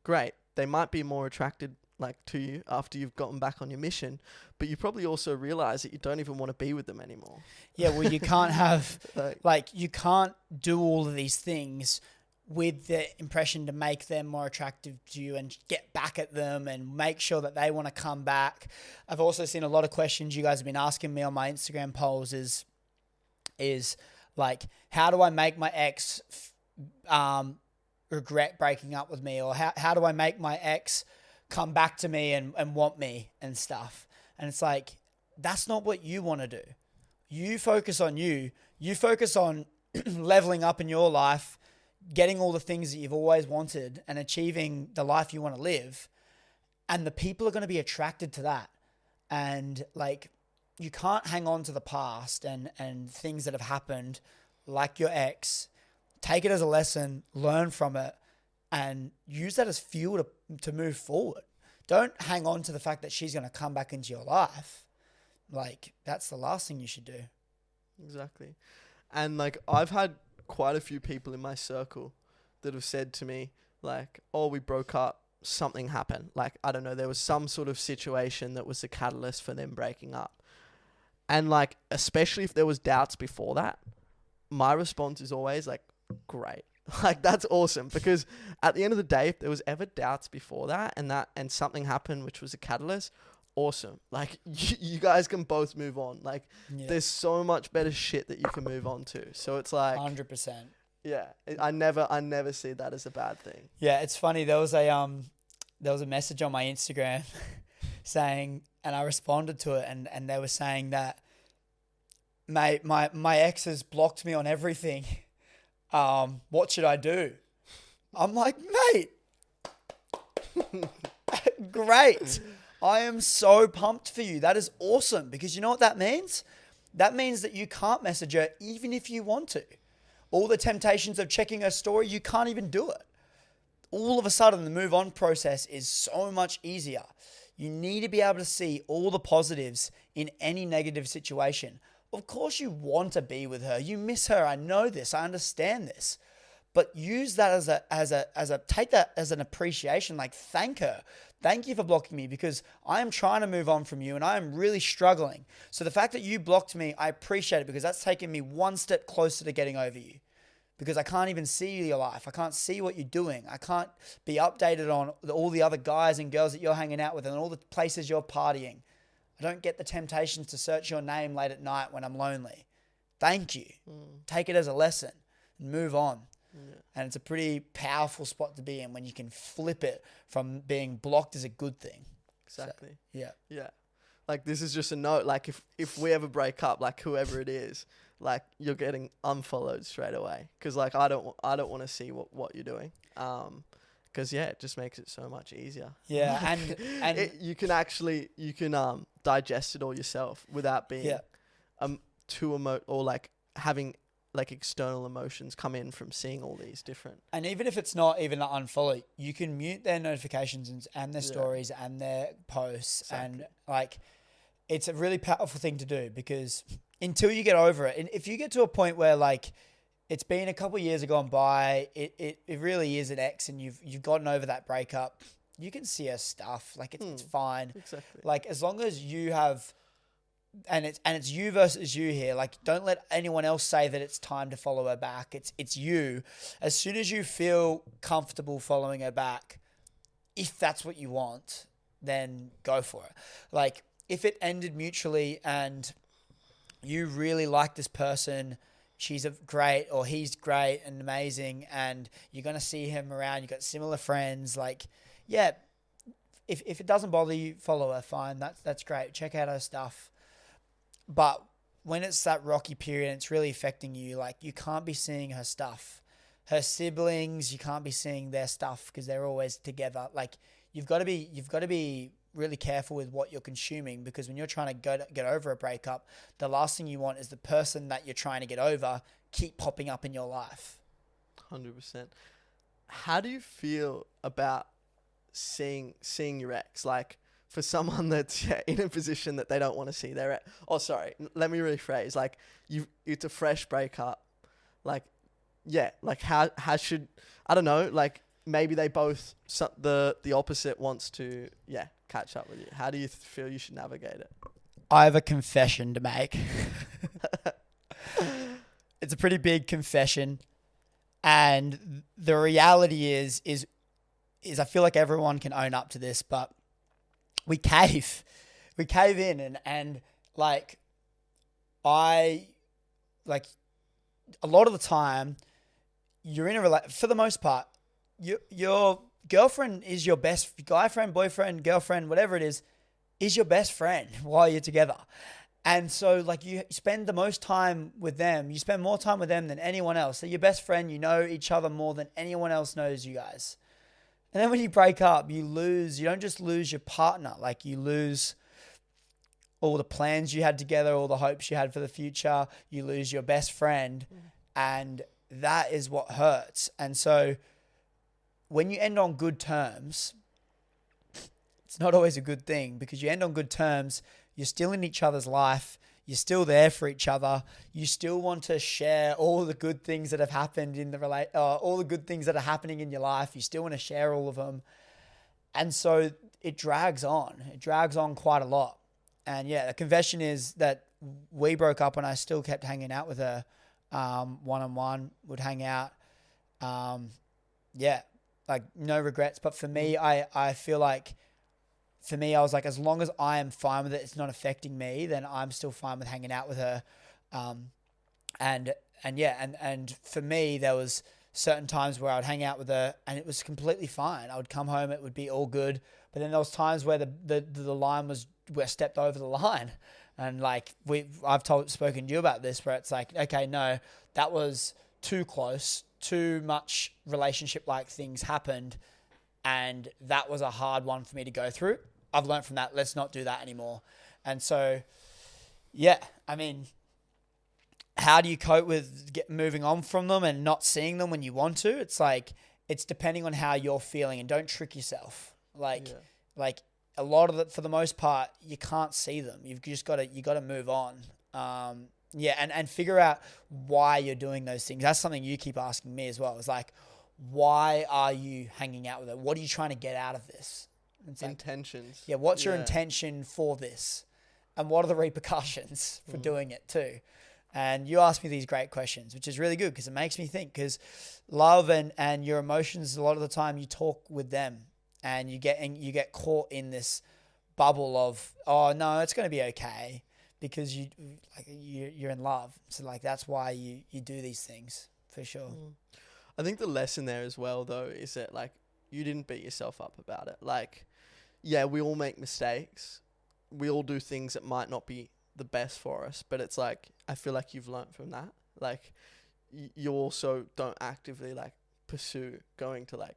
great, they might be more attracted like to you after you've gotten back on your mission, but you probably also realize that you don't even want to be with them anymore. Yeah, well, you can't have like you can't do all of these things with the impression to make them more attractive to you and get back at them and make sure that they want to come back. I've also seen a lot of questions you guys have been asking me on my Instagram polls is like, how do I make my ex regret breaking up with me, or how do I make my ex come back to me and want me and stuff. And it's like, that's not what you want to do. You focus on you. You focus on leveling up in your life, getting all the things that you've always wanted and achieving the life you want to live. And the people are going to be attracted to that. And like, you can't hang on to the past and things that have happened, like your ex. Take it as a lesson, learn from it, and use that as fuel to move forward. Don't hang on to the fact that she's going to come back into your life. Like, that's the last thing you should do. Exactly. And like, I've had quite a few people in my circle that have said to me, like, oh, we broke up, something happened. Like, I don't know, there was some sort of situation that was the catalyst for them breaking up. And like, especially if there was doubts before that, my response is always like, great. Like, that's awesome, because at the end of the day, if there was ever doubts before that and something happened which was a catalyst, awesome. Like, you guys can both move on. Like, there's so much better shit that you can move on to. So it's like 100%. Yeah, I never see that as a bad thing. Yeah, it's funny. There was a message on my Instagram saying, and I responded to it, and they were saying that my ex has blocked me on everything. What should I do? I'm like, mate, great. I am so pumped for you. That is awesome, because you know what that means? That means that you can't message her even if you want to. All the temptations of checking her story, you can't even do it. All of a sudden, the move on process is so much easier. You need to be able to see all the positives in any negative situation. Of course you want to be with her. You miss her. I know this. I understand this. But use that take that as an appreciation. Like, thank her. Thank you for blocking me, because I am trying to move on from you and I am really struggling. So the fact that you blocked me, I appreciate it, because that's taken me one step closer to getting over you. Because I can't even see your life. I can't see what you're doing. I can't be updated on all the other guys and girls that you're hanging out with and all the places you're partying. I don't get the temptations to search your name late at night when I'm lonely. Thank you. Take it as a lesson and move on. Yeah. And it's a pretty powerful spot to be in when you can flip it from being blocked as a good thing. Exactly. So, yeah. Yeah. Like, this is just a note. Like, if we ever break up, like, whoever it is, like, you're getting unfollowed straight away. Because, like, I don't want to see what you're doing. Because, yeah, it just makes it so much easier. Yeah. Like, And you can digest it all yourself without being too or like having like external emotions come in from seeing all these different. And even if it's not even an unfollow, you can mute their notifications and their stories and their posts. Exactly. And like, it's a really powerful thing to do, because until you get over it, and if you get to a point where like it's been a couple of years have gone by, it really is an ex, and you've gotten over that breakup, you can see her stuff. Like it's fine. Exactly. Like as long as you have, and it's you versus you here. Like, don't let anyone else say that it's time to follow her back. It's you. As soon as you feel comfortable following her back, if that's what you want, then go for it. Like, if it ended mutually and you really like this person, she's great or he's great and amazing, and you're gonna see him around, you got similar friends, like, yeah, if it doesn't bother you, follow her, fine. That's great. Check out her stuff. But when it's that rocky period and it's really affecting you, like, you can't be seeing her stuff. Her siblings, you can't be seeing their stuff because they're always together. Like, you've got to be really careful with what you're consuming, because when you're trying to get over a breakup, the last thing you want is the person that you're trying to get over keep popping up in your life. 100%. How do you feel about seeing your ex? Like, for someone that's in a position that they don't want to see their ex. Oh, sorry. Let me rephrase. Like, it's a fresh breakup. Like, yeah. Like, how should, I don't know. Like, maybe they both, the opposite wants to, catch up with you. How do you feel you should navigate it? I have a confession to make. It's a pretty big confession. And the reality is I feel like everyone can own up to this, but we cave in, and like, a lot of the time you're in for the most part, your girlfriend is your best guy friend, boyfriend, girlfriend, whatever it is your best friend while you're together. And so, like, you spend the most time with them. You spend more time with them than anyone else. They're your best friend. You know each other more than anyone else knows you guys. And then when you break up, you don't just lose your partner. Like, you lose all the plans you had together, all the hopes you had for the future. You lose your best friend. And that is what hurts. And so when you end on good terms, it's not always a good thing, because you end on good terms, you're still in each other's life. You're still there for each other. You still want to share all the good things that have happened in all the good things that are happening in your life. You still want to share all of them. And so it drags on. It drags on quite a lot. And yeah, the confession is that we broke up and I still kept hanging out with her. One-on-one, would hang out. Like, no regrets. But for me, I feel like, for me, I was like, as long as I am fine with it, it's not affecting me, then I'm still fine with hanging out with her. And for me, there was certain times where I would hang out with her and it was completely fine. I would come home, it would be all good. But then there was times where the line was, where I stepped over the line. And like, I've spoken to you about this, where it's like, okay, no, that was too close, too much relationship-like things happened. And that was a hard one for me to go through. I've learned from that. Let's not do that anymore. And so, yeah, I mean, how do you cope with moving on from them and not seeing them when you want to? It's like, it's depending on how you're feeling, and don't trick yourself. Like a lot of for the most part, you can't see them. You've just got to move on. And figure out why you're doing those things. That's something you keep asking me as well. It's like, why are you hanging out with her? What are you trying to get out of this? It's like, intentions. Yeah, what's your intention for this? And what are the repercussions for doing it too? And you ask me these great questions, which is really good, because it makes me think, because love and your emotions, a lot of the time you talk with them and you get caught in this bubble of, oh no, it's going to be okay, because you're in love. So like, that's why you do these things, for sure. I think the lesson there as well, though, is that, like, you didn't beat yourself up about it. Like, yeah, we all make mistakes. We all do things that might not be the best for us, but it's like, I feel like you've learnt from that. Like, you also don't actively, like, pursue going to, like,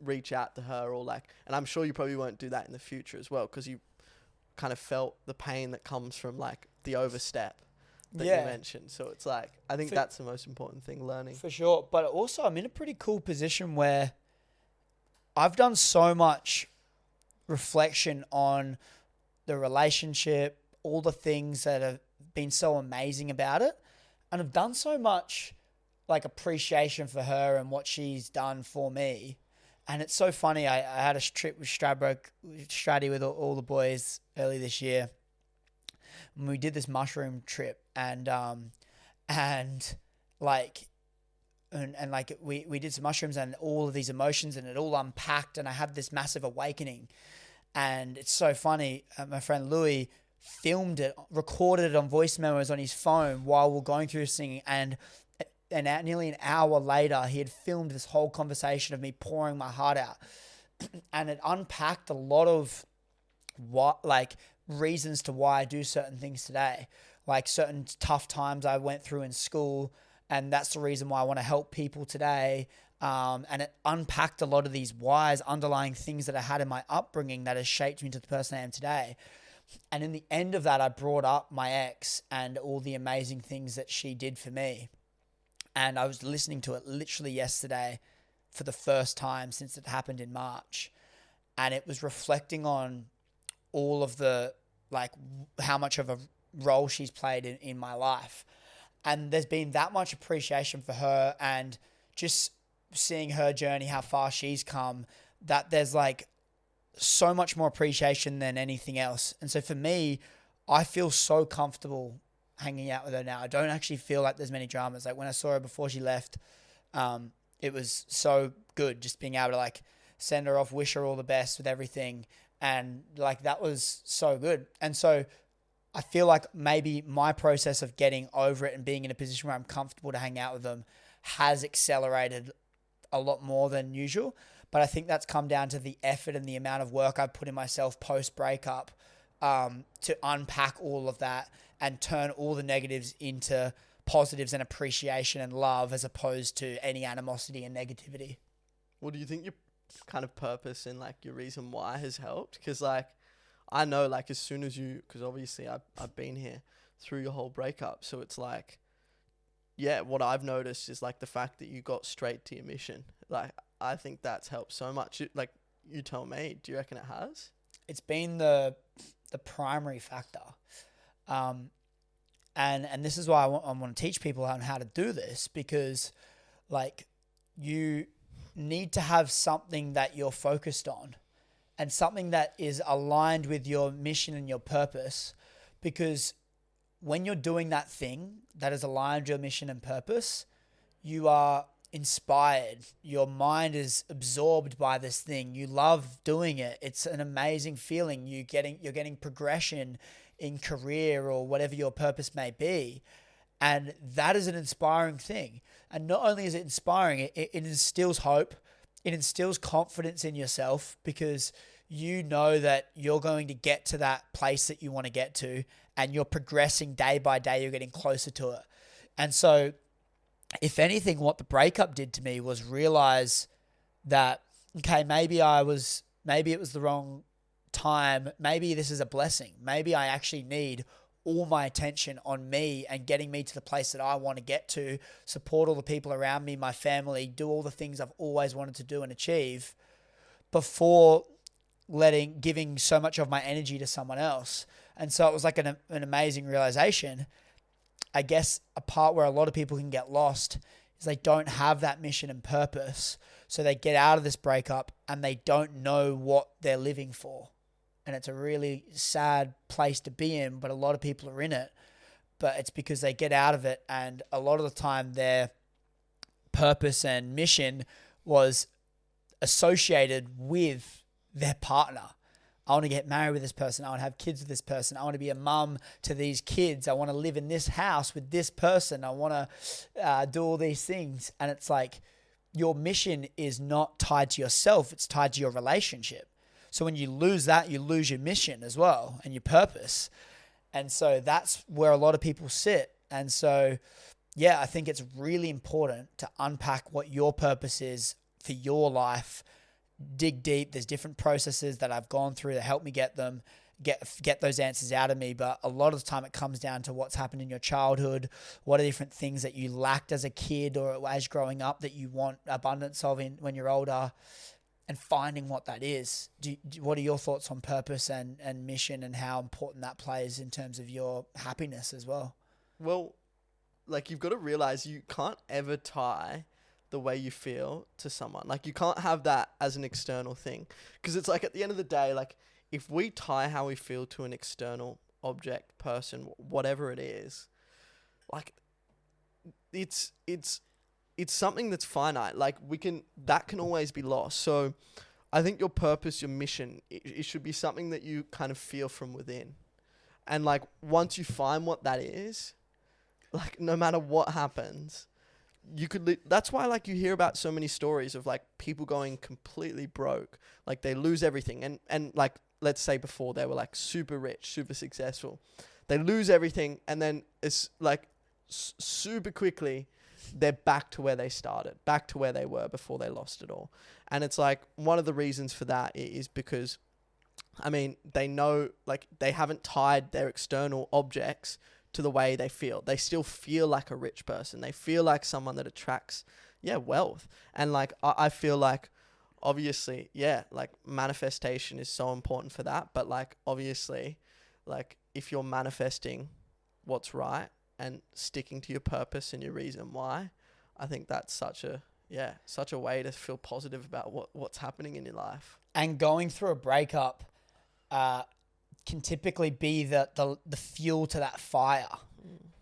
reach out to her, or, like, and I'm sure you probably won't do that in the future as well, because you kind of felt the pain that comes from, like, the overstep that you mentioned. So it's like, I think that's the most important thing, learning. For sure. But also, I'm in a pretty cool position where I've done so much reflection on the relationship, all the things that have been so amazing about it. And I've done so much, like, appreciation for her and what she's done for me. And it's so funny. I had a trip with Straddy with all the boys early this year. And we did this mushroom trip, and we did some mushrooms and all of these emotions, and it all unpacked, and I had this massive awakening. And it's so funny. My friend Louis filmed it, recorded it on voice memos on his phone while we're going through this thing, and nearly an hour later, he had filmed this whole conversation of me pouring my heart out. And it unpacked a lot of reasons to why I do certain things today, like certain tough times I went through in school, and that's the reason why I want to help people today. And it unpacked a lot of these whys, underlying things that I had in my upbringing that has shaped me into the person I am today. And in the end of that, I brought up my ex and all the amazing things that she did for me. And I was listening to it literally yesterday for the first time since it happened in March. And it was reflecting on all of the, like, how much of a role she's played in my life. And there's been that much appreciation for her, and just seeing her journey, how far she's come, that there's, like, so much more appreciation than anything else. And so for me, I feel so comfortable hanging out with her now. I don't actually feel like there's many dramas. Like, when I saw her before she left, it was so good just being able to, like, send her off, wish her all the best with everything. And, like, that was so good. And so I feel like maybe my process of getting over it and being in a position where I'm comfortable to hang out with them has accelerated a lot more than usual. But I think that's come down to the effort and the amount of work I've put in myself post-breakup to unpack all of that and turn all the negatives into positives and appreciation and love, as opposed to any animosity and negativity. Well, do you think your kind of purpose and, like, your reason why has helped? Because, like, I know, like, as soon as you, because obviously I've been here through your whole breakup, so it's like, yeah, what I've noticed is, like, the fact that you got straight to your mission. Like, I think that's helped so much. Like, you tell me, do you reckon it has? It's been the primary factor. And this is why I want to teach people on how to do this, because, like, you need to have something that you're focused on and something that is aligned with your mission and your purpose. Because when you're doing that thing that is aligned with your mission and purpose, you are inspired. Your mind is absorbed by this thing. You love doing it. It's an amazing feeling. You're getting progression in career or whatever your purpose may be. And that is an inspiring thing. And not only is it inspiring, it instills hope. It instills confidence in yourself, because you know that you're going to get to that place that you want to get to, and you're progressing day by day. You're getting closer to it. And so, if anything, what the breakup did to me was realize that, okay, maybe it was the wrong time. Maybe this is a blessing. Maybe I actually need all my attention on me and getting me to the place that I want to get to, support all the people around me, my family, do all the things I've always wanted to do and achieve, before giving so much of my energy to someone else. And so it was like an amazing realization. I guess a part where a lot of people can get lost is they don't have that mission and purpose. So they get out of this breakup and they don't know what they're living for. And it's a really sad place to be in, but a lot of people are in it. But it's because they get out of it, and a lot of the time their purpose and mission was associated with their partner. I want to get married with this person. I want to have kids with this person. I want to be a mum to these kids. I want to live in this house with this person. I want to do all these things. And it's like, your mission is not tied to yourself, it's tied to your relationship. So when you lose that, you lose your mission as well and your purpose. And so that's where a lot of people sit. And so, yeah, I think it's really important to unpack what your purpose is for your life, dig deep. There's different processes that I've gone through that help me get those answers out of me. But a lot of the time it comes down to what's happened in your childhood. What are different things that you lacked as a kid or as growing up that you want abundance of when you're older, and finding what that is. What are your thoughts on purpose and mission and how important that plays in terms of your happiness as well? Well, like, you've got to realize you can't ever tie the way you feel to someone. Like, you can't have that as an external thing, because it's like, at the end of the day, like, if we tie how we feel to an external object, person, whatever it is, like, it's something that's finite. Like, that can always be lost. So I think your purpose, your mission, it should be something that you kind of feel from within. And like, once you find what that is, like, no matter what happens, you could that's why, like, you hear about so many stories of like people going completely broke. Like, they lose everything. And like, let's say before they were like super rich, super successful, they lose everything. And then it's like super quickly, they're back to where they started, back to where they were before they lost it all. And it's like, one of the reasons for that is because, I mean, they know, like, they haven't tied their external objects to the way they feel. They still feel like a rich person. They feel like someone that attracts, wealth. And like, I feel like, obviously, like, manifestation is so important for that. But like, obviously, like, if you're manifesting what's right and sticking to your purpose and your reason why, I think that's such a way to feel positive about what's happening in your life. And going through a breakup can typically be the fuel to that fire.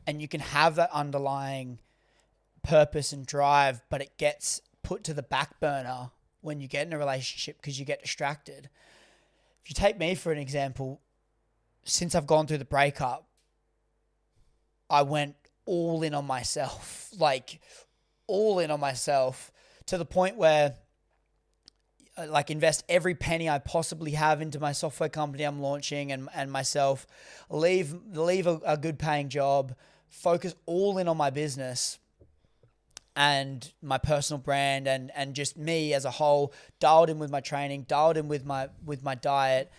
And you can have that underlying purpose and drive, but it gets put to the back burner when you get in a relationship because you get distracted. If you take me for an example, since I've gone through the breakup, I went all in on myself, like all in on myself, to the point where like invest every penny I possibly have into my software company I'm launching and myself, leave a good paying job, focus all in on my business and my personal brand and just me as a whole, dialed in with my training, dialed in with my diet,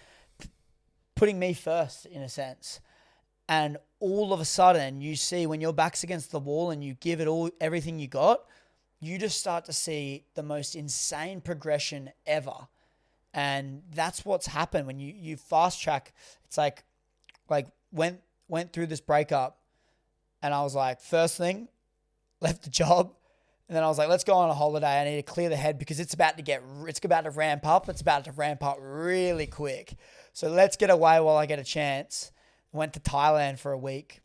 putting me first in a sense. And all of a sudden you see when your back's against the wall and you give it everything you got, you just start to see the most insane progression ever. And that's what's happened when you fast track. It's like went through this breakup and I was like, first thing, left the job. And then I was like, let's go on a holiday. I need to clear the head because it's about to ramp up. It's about to ramp up really quick. So let's get away while I get a chance. Went to Thailand for a week,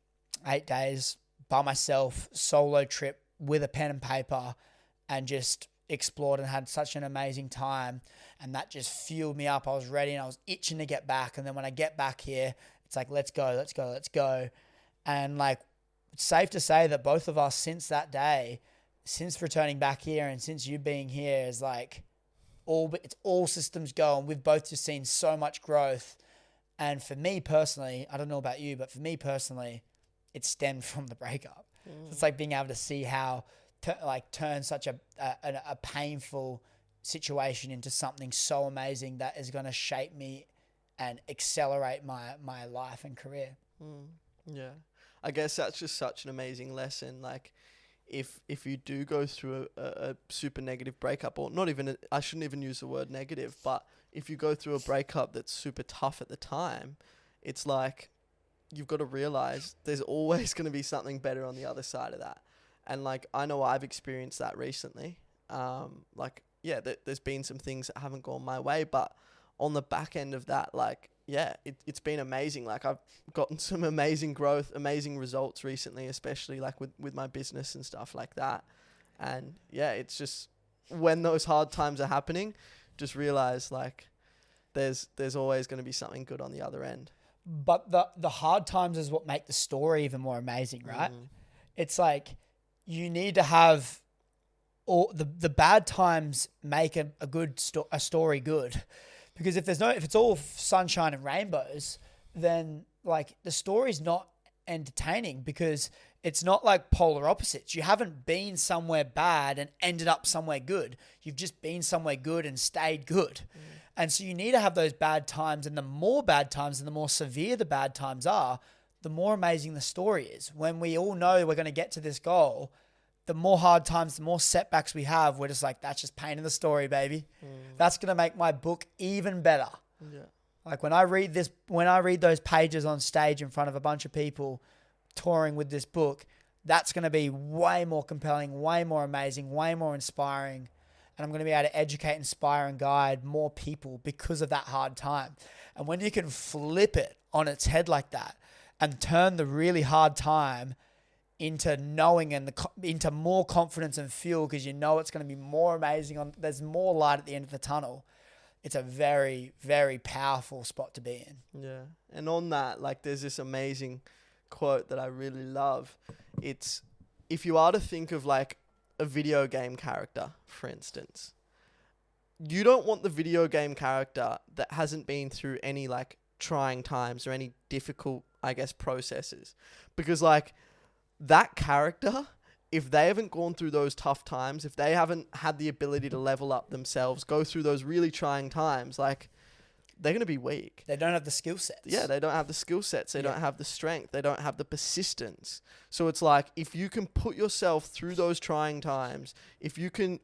8 days by myself, solo trip with a pen and paper, and just explored and had such an amazing time. And that just fueled me up. I was ready and I was itching to get back. And then when I get back here, it's like, let's go. And like, it's safe to say that both of us since that day, since returning back here and since you being here, is like it's all systems go. And we've both just seen so much growth. And for me personally, I don't know about you, but for me personally, it stemmed from the breakup. So it's like being able to see how turn such a painful situation into something so amazing that is going to shape me and accelerate my life and career. Yeah. I guess that's just such an amazing lesson. Like, if you do go through a super negative breakup, or not even, I shouldn't even use the word negative, but if you go through a breakup that's super tough at the time, it's like, you've got to realize there's always going to be something better on the other side of that. And like, I know I've experienced that recently. There's been some things that haven't gone my way, but on the back end of that, like, it's been amazing. Like, I've gotten some amazing growth, amazing results recently, especially like with my business and stuff like that. And it's just, when those hard times are happening, just realize like there's always going to be something good on the other end. But the hard times is what make the story even more amazing, right? It's like, you need to have or the bad times make a story good. Because if it's all sunshine and rainbows, then like the story's not entertaining, because it's not like polar opposites. You haven't been somewhere bad and ended up somewhere good. You've just been somewhere good and stayed good. And so you need to have those bad times, and the more bad times and the more severe the bad times are, the more amazing the story is. When we all know we're going to get to this goal, the more hard times, the more setbacks we have, we're just like, that's just pain in the story, baby. That's going to make my book even better. Yeah. Like when I read those pages on stage in front of a bunch of people touring with this book, that's going to be way more compelling, way more amazing, way more inspiring. And I'm going to be able to educate, inspire, and guide more people because of that hard time. And when you can flip it on its head like that and turn the really hard time into knowing and into more confidence and fuel, because you know it's going to be more amazing, there's more light at the end of the tunnel. It's a very, very powerful spot to be in. Yeah. And on that, like, there's this amazing quote that I really love. It's, if you are to think of like a video game character, for instance, you don't want the video game character that hasn't been through any like trying times or any difficult, I guess, processes. Because like that character, if they haven't gone through those tough times, if they haven't had the ability to level up themselves, go through those really trying times, like, they're going to be weak. They don't have the skill sets. Yeah, they don't have the skill sets. They don't have the strength. They don't have the persistence. So it's like, if you can put yourself through those trying times, if you can,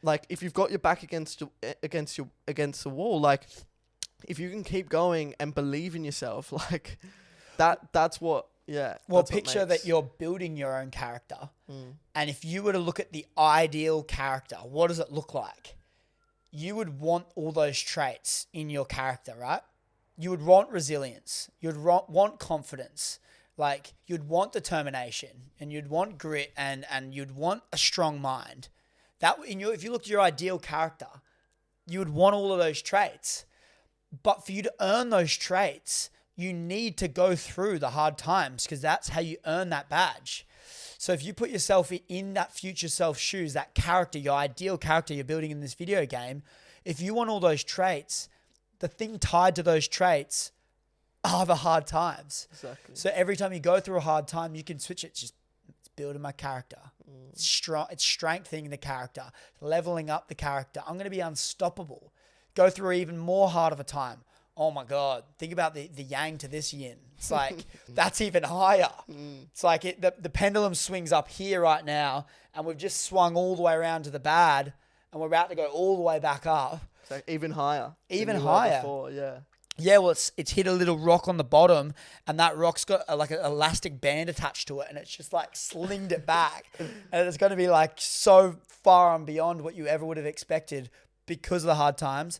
like, if you've got your back against the wall, like, if you can keep going and believe in yourself, like, that's what. Yeah. Well, picture that you're building your own character. And if you were to look at the ideal character, what does it look like? You would want all those traits in your character, right? You would want resilience. You'd want confidence. Like, you'd want determination, and you'd want grit, and you'd want a strong mind. If you looked at your ideal character, you would want all of those traits. But for you to earn those traits, you need to go through the hard times, because that's how you earn that badge. So if you put yourself in that future self shoes, that character, your ideal character you're building in this video game, if you want all those traits, the thing tied to those traits are the hard times. Exactly. So every time you go through a hard time, you can switch it. It's building my character. It's strengthening the character, leveling up the character. I'm going to be unstoppable. Go through even more hard of a time. Oh my God, think about the yang to this yin. It's like, that's even higher. It's like the pendulum swings up here right now, and we've just swung all the way around to the bad, and we're about to go all the way back up. It's like even higher. Even higher. Before, yeah. Yeah, well, it's hit a little rock on the bottom, and that rock's got like an elastic band attached to it, and it's just like slinged it back. And it's going to be like so far and beyond what you ever would have expected because of the hard times.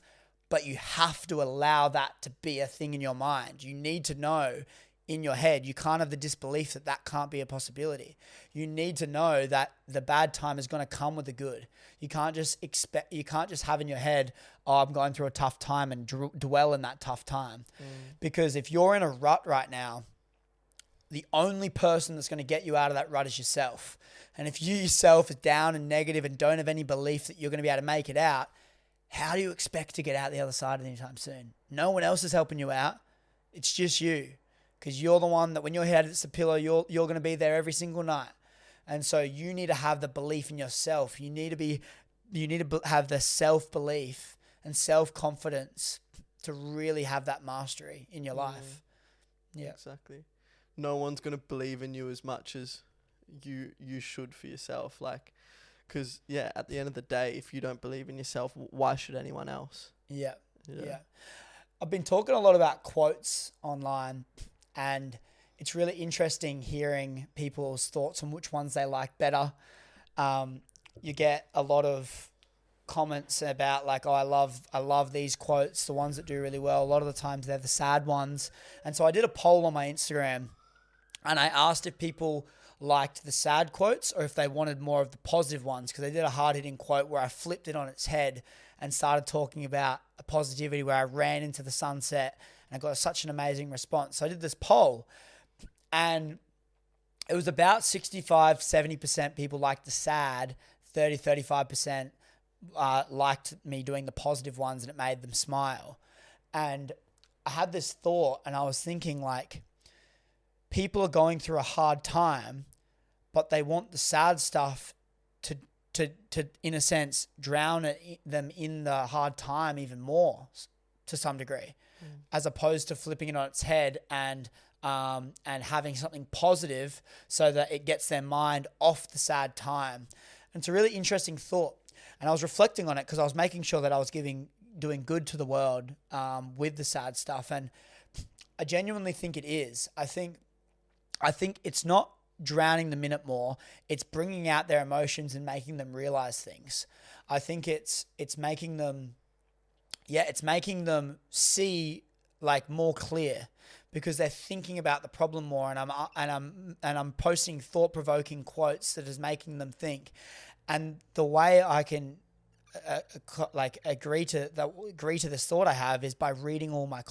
But you have to allow that to be a thing in your mind. You need to know in your head, you can't have the disbelief that can't be a possibility. You need to know that the bad time is going to come with the good. You can't just have in your head, oh, I'm going through a tough time, and dwell in that tough time. Because if you're in a rut right now, the only person that's going to get you out of that rut is yourself. And if you yourself is down and negative and don't have any belief that you're going to be able to make it out, how do you expect to get out the other side anytime soon? No one else is helping you out. It's just you. Because you're the one that when your head hits the pillow, you're going to be there every single night. And so you need to have the belief in yourself. You need to have the self-belief and self-confidence to really have that mastery in your life. Yeah. Exactly. No one's going to believe in you as much as you should for yourself. Like, because, at the end of the day, if you don't believe in yourself, why should anyone else? Yeah. I've been talking a lot about quotes online, and it's really interesting hearing people's thoughts on which ones they like better. You get a lot of comments about like, oh, I love these quotes, the ones that do really well. A lot of the times they're the sad ones. And so I did a poll on my Instagram, and I asked if people liked the sad quotes or if they wanted more of the positive ones, because I did a hard-hitting quote where I flipped it on its head and started talking about a positivity where I ran into the sunset, and I got such an amazing response. So I did this poll, and it was about 65-70% people liked the sad, 35% liked me doing the positive ones and it made them smile. And I had this thought and I was thinking like, people are going through a hard time, but they want the sad stuff to in a sense, drown them in the hard time even more to some degree, as opposed to flipping it on its head and having something positive so that it gets their mind off the sad time. And it's a really interesting thought. And I was reflecting on it because I was making sure that I was doing good to the world with the sad stuff. And I genuinely think it is. I think it's not drowning them in it more. It's bringing out their emotions and making them realize things. I think it's making them see like more clear because they're thinking about the problem more. And I'm posting thought-provoking quotes that is making them think. And the way I can agree to this thought I have is by reading all my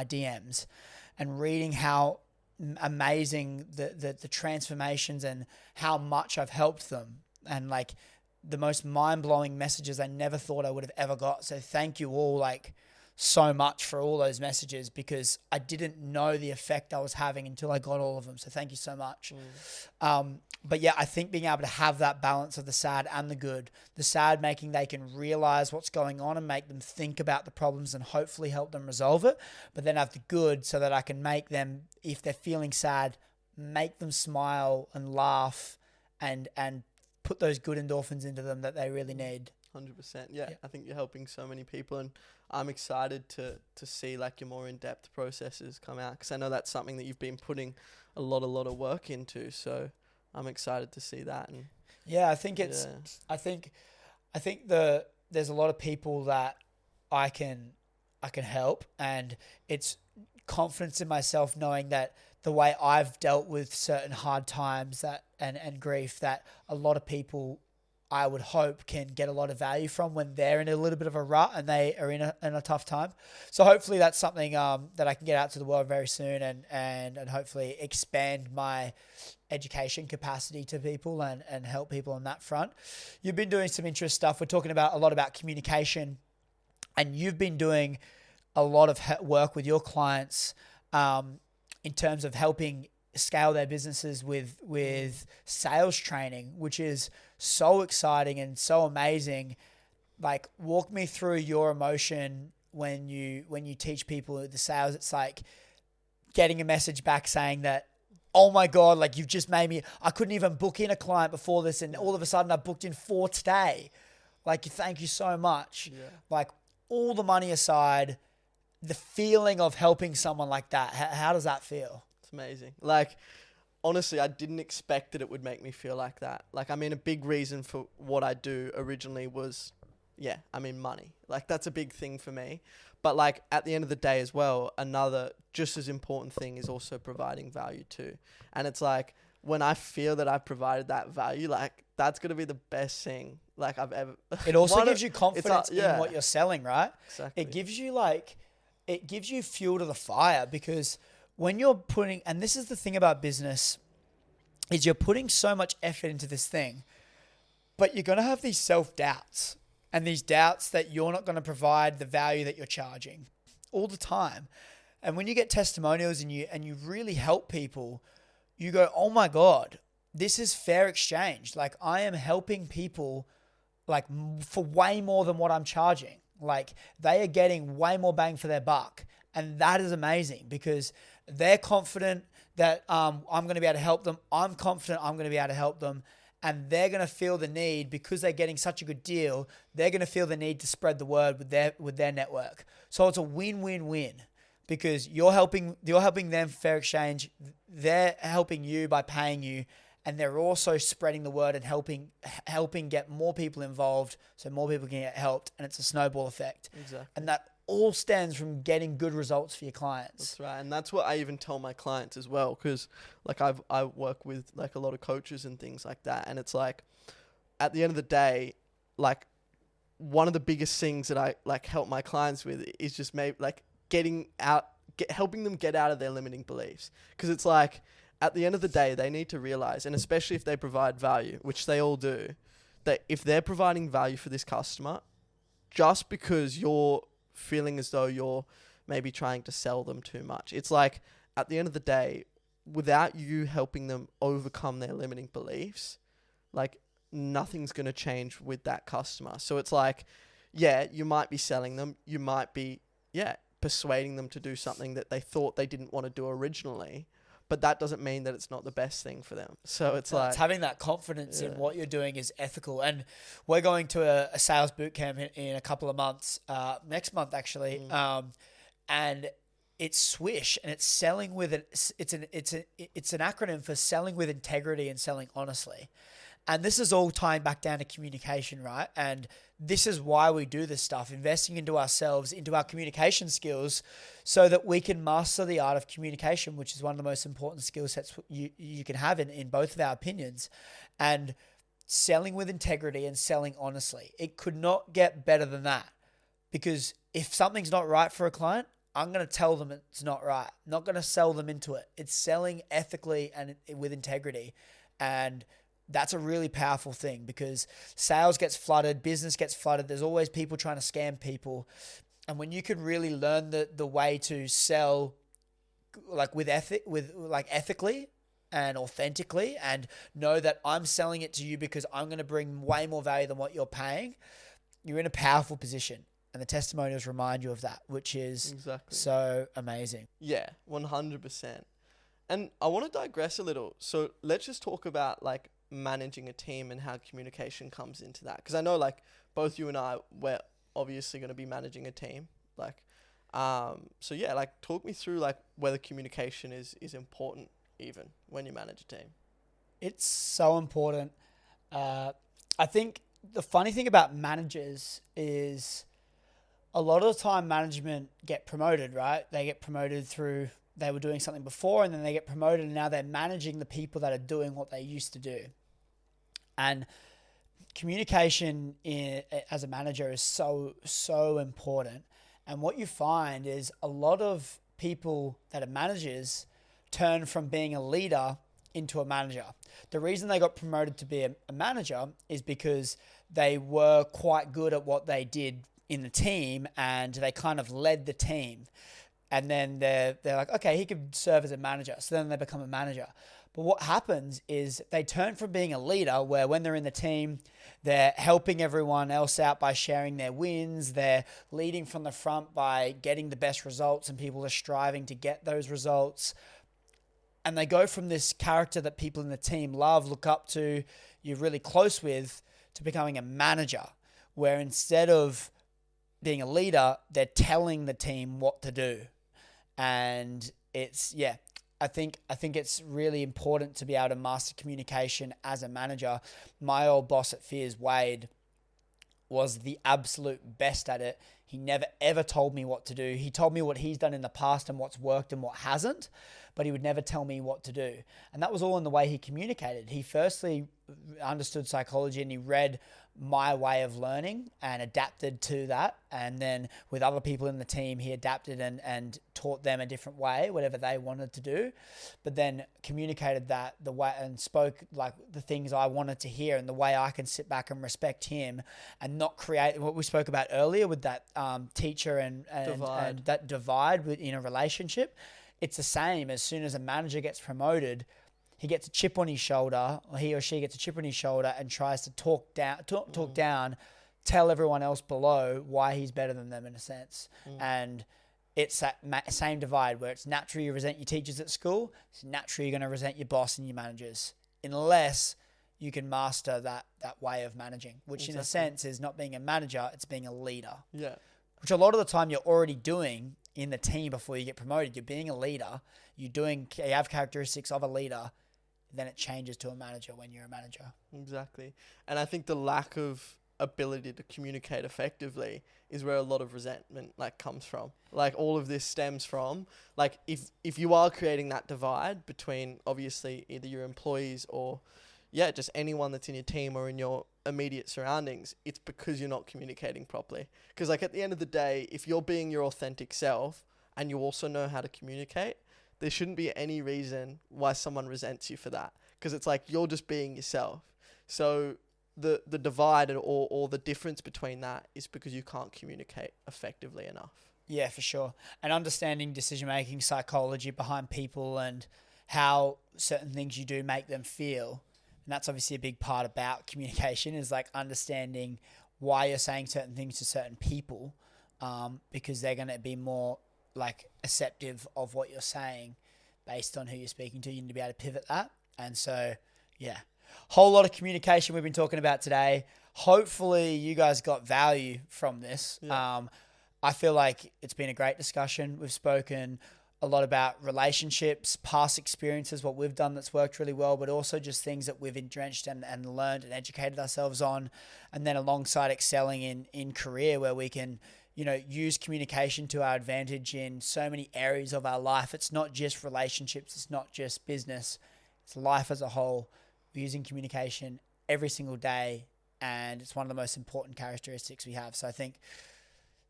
DMs and reading how amazing the transformations and how much I've helped them, and like the most mind-blowing messages I never thought I would have ever got. So thank you all like so much for all those messages, because I didn't know the effect I was having until I got all of them. So thank you so much. But yeah, I think being able to have that balance of the sad and the good, the sad making they can realize what's going on and make them think about the problems and hopefully help them resolve it. But then have the good so that I can make them, if they're feeling sad, make them smile and laugh and put those good endorphins into them that they really need. 100%. Yeah, I think you're helping so many people, and I'm excited to see like your more in-depth processes come out, because I know that's something that you've been putting a lot of work into. So I'm excited to see that. And yeah, I think I think there's a lot of people that I can help, and it's confidence in myself knowing that the way I've dealt with certain hard times that and grief, that a lot of people, I would hope, can get a lot of value from when they're in a little bit of a rut and they are in a tough time. So hopefully that's something that I can get out to the world very soon and hopefully expand my education capacity to people and help people on that front. You've been doing some interesting stuff. We're talking a lot about communication, and you've been doing a lot of work with your clients in terms of helping scale their businesses with sales training, which is so exciting and so amazing. Like, walk me through your emotion when you teach people the sales. It's like getting a message back saying that, oh my God, like you've just made me, I couldn't even book in a client before this, and all of a sudden I booked in 4 today. Like, thank you so much. Yeah. Like, all the money aside, the feeling of helping someone like that, how does that feel? It's amazing. Like, honestly, I didn't expect that it would make me feel like that. Like, I mean, a big reason for what I do originally was, money. Like, that's a big thing for me. But like, at the end of the day as well, another just as important thing is also providing value too. And it's like, when I feel that I've provided that value, like, that's going to be the best thing like I've ever. It also gives you confidence in what you're selling, right? Exactly. It gives you fuel to the fire, because when you're putting, and this is the thing about business, is you're putting so much effort into this thing, but you're going to have these self-doubts and these doubts that you're not going to provide the value that you're charging all the time. And when you get testimonials and you really help people, you go, oh my God, this is fair exchange. Like, I am helping people like for way more than what I'm charging. Like, they are getting way more bang for their buck. And that is amazing, because they're confident that I'm going to be able to help them. I'm confident I'm going to be able to help them. And they're going to feel the need, because they're getting such a good deal, they're going to feel the need to spread the word with their network. So it's a win-win-win, because you're helping them fair exchange. They're helping you by paying you, and they're also spreading the word and helping get more people involved, so more people can get helped, and it's a snowball effect. Exactly. And that all stems from getting good results for your clients. That's right. And that's what I even tell my clients as well, because like I work with like a lot of coaches and things like that, and it's like, at the end of the day, like, one of the biggest things that I like help my clients with is just helping them get out of their limiting beliefs. Because it's like, at the end of the day, they need to realize, and especially if they provide value, which they all do, that if they're providing value for this customer, just because you're feeling as though you're maybe trying to sell them too much, it's like at the end of the day, without you helping them overcome their limiting beliefs, like nothing's going to change with that customer. So it's like, yeah, you might be selling them. You might be, persuading them to do something that they thought they didn't want to do originally. But that doesn't mean that it's not the best thing for them. So it's like... It's having that confidence in what you're doing is ethical. And we're going to a sales boot camp in a couple of months, next month actually. And it's SWISH, and it's selling with it's an acronym for selling with integrity and selling honestly. And this is all tying back down to communication, right? And this is why we do this stuff, investing into ourselves, into our communication skills, so that we can master the art of communication, which is one of the most important skill sets you can have in both of our opinions. And selling with integrity and selling honestly. It could not get better than that. Because if something's not right for a client, I'm going to tell them it's not right. I'm not going to sell them into it. It's selling ethically and with integrity. And that's a really powerful thing, because sales gets flooded, business gets flooded. There's always people trying to scam people. And when you can really learn the way to sell like ethically and authentically, and know that I'm selling it to you because I'm going to bring way more value than what you're paying, you're in a powerful position. And the testimonials remind you of that, which is so amazing. Yeah, 100%. And I want to digress a little. So let's just talk about like managing a team and how communication comes into that. Because I know like both you and I, we're obviously going to be managing a team. Like, so yeah, like talk me through like whether communication is important even when you manage a team. It's so important. I think the funny thing about managers is a lot of the time management get promoted, right? They get promoted through, they were doing something before and then they get promoted and now they're managing the people that are doing what they used to do. And communication as a manager is so important. And what you find is a lot of people that are managers turn from being a leader into a manager. The reason they got promoted to be a manager is because they were quite good at what they did in the team and they kind of led the team. And then they're like, okay, he could serve as a manager. So then they become a manager. But what happens is they turn from being a leader, where when they're in the team, they're helping everyone else out by sharing their wins. They're leading from the front by getting the best results, and people are striving to get those results. And they go from this character that people in the team love, look up to, you're really close with, to becoming a manager, where instead of being a leader, they're telling the team what to do. And it's, I think it's really important to be able to master communication as a manager. My old boss at Fears, Wade, was the absolute best at it. He never ever told me what to do. He told me what he's done in the past and what's worked and what hasn't, but he would never tell me what to do. And that was all in the way he communicated. He firstly understood psychology and he read my way of learning and adapted to that. And then with other people in the team, he adapted and taught them a different way, whatever they wanted to do, but then communicated that the way and spoke like the things I wanted to hear and the way I can sit back and respect him and not create what we spoke about earlier with that teacher and that divide in a relationship. It's the same. As soon as a manager gets promoted, he gets a chip on his shoulder, or he or she gets a chip on his shoulder and tries to talk down, tell everyone else below why he's better than them in a sense. And it's that same divide where it's natural you resent your teachers at school. It's natural you're going to resent your boss and your managers, unless you can master that way of managing, which in a sense is not being a manager, it's being a leader. Yeah. Which a lot of the time you're already doing in the team before you get promoted. You're being a leader. You have characteristics of a leader. Then it changes to a manager when you're a manager. Exactly. And I think the lack of ability to communicate effectively is where a lot of resentment like comes from. Like all of this stems from like if you are creating that divide between obviously either your employees or just anyone that's in your team or in your immediate surroundings, it's because you're not communicating properly. Because like at the end of the day, if you're being your authentic self and you also know how to communicate, there shouldn't be any reason why someone resents you for that. Because it's like you're just being yourself. So the divide or the difference between that is because you can't communicate effectively enough. Yeah, for sure. And understanding decision-making psychology behind people and how certain things you do make them feel. And that's obviously a big part about communication, is like understanding why you're saying certain things to certain people, because they're going to be more like acceptive of what you're saying based on who you're speaking to. You need to be able to pivot that. And so, yeah, whole lot of communication we've been talking about today. Hopefully you guys got value from this. Yeah. I feel like it's been a great discussion. We've spoken a lot about relationships, past experiences, what we've done that's worked really well, but also just things that we've entrenched and learned and educated ourselves on. And then alongside excelling in career, where we can, use communication to our advantage in so many areas of our life. It's not just relationships. It's not just business. It's life as a whole. We're using communication every single day, and it's one of the most important characteristics we have. So I think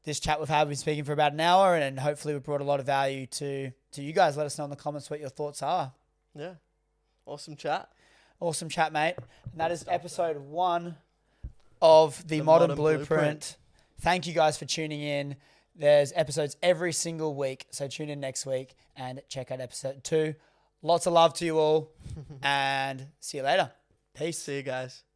this chat we've been speaking for about an hour, and hopefully we've brought a lot of value to you guys. Let us know in the comments what your thoughts are. Yeah. Awesome chat. Awesome chat, mate. And that is episode 1 of the Modern Blueprint. Thank you guys for tuning in. There's episodes every single week, so tune in next week and check out episode 2. Lots of love to you all, and see you later. Peace. See you guys.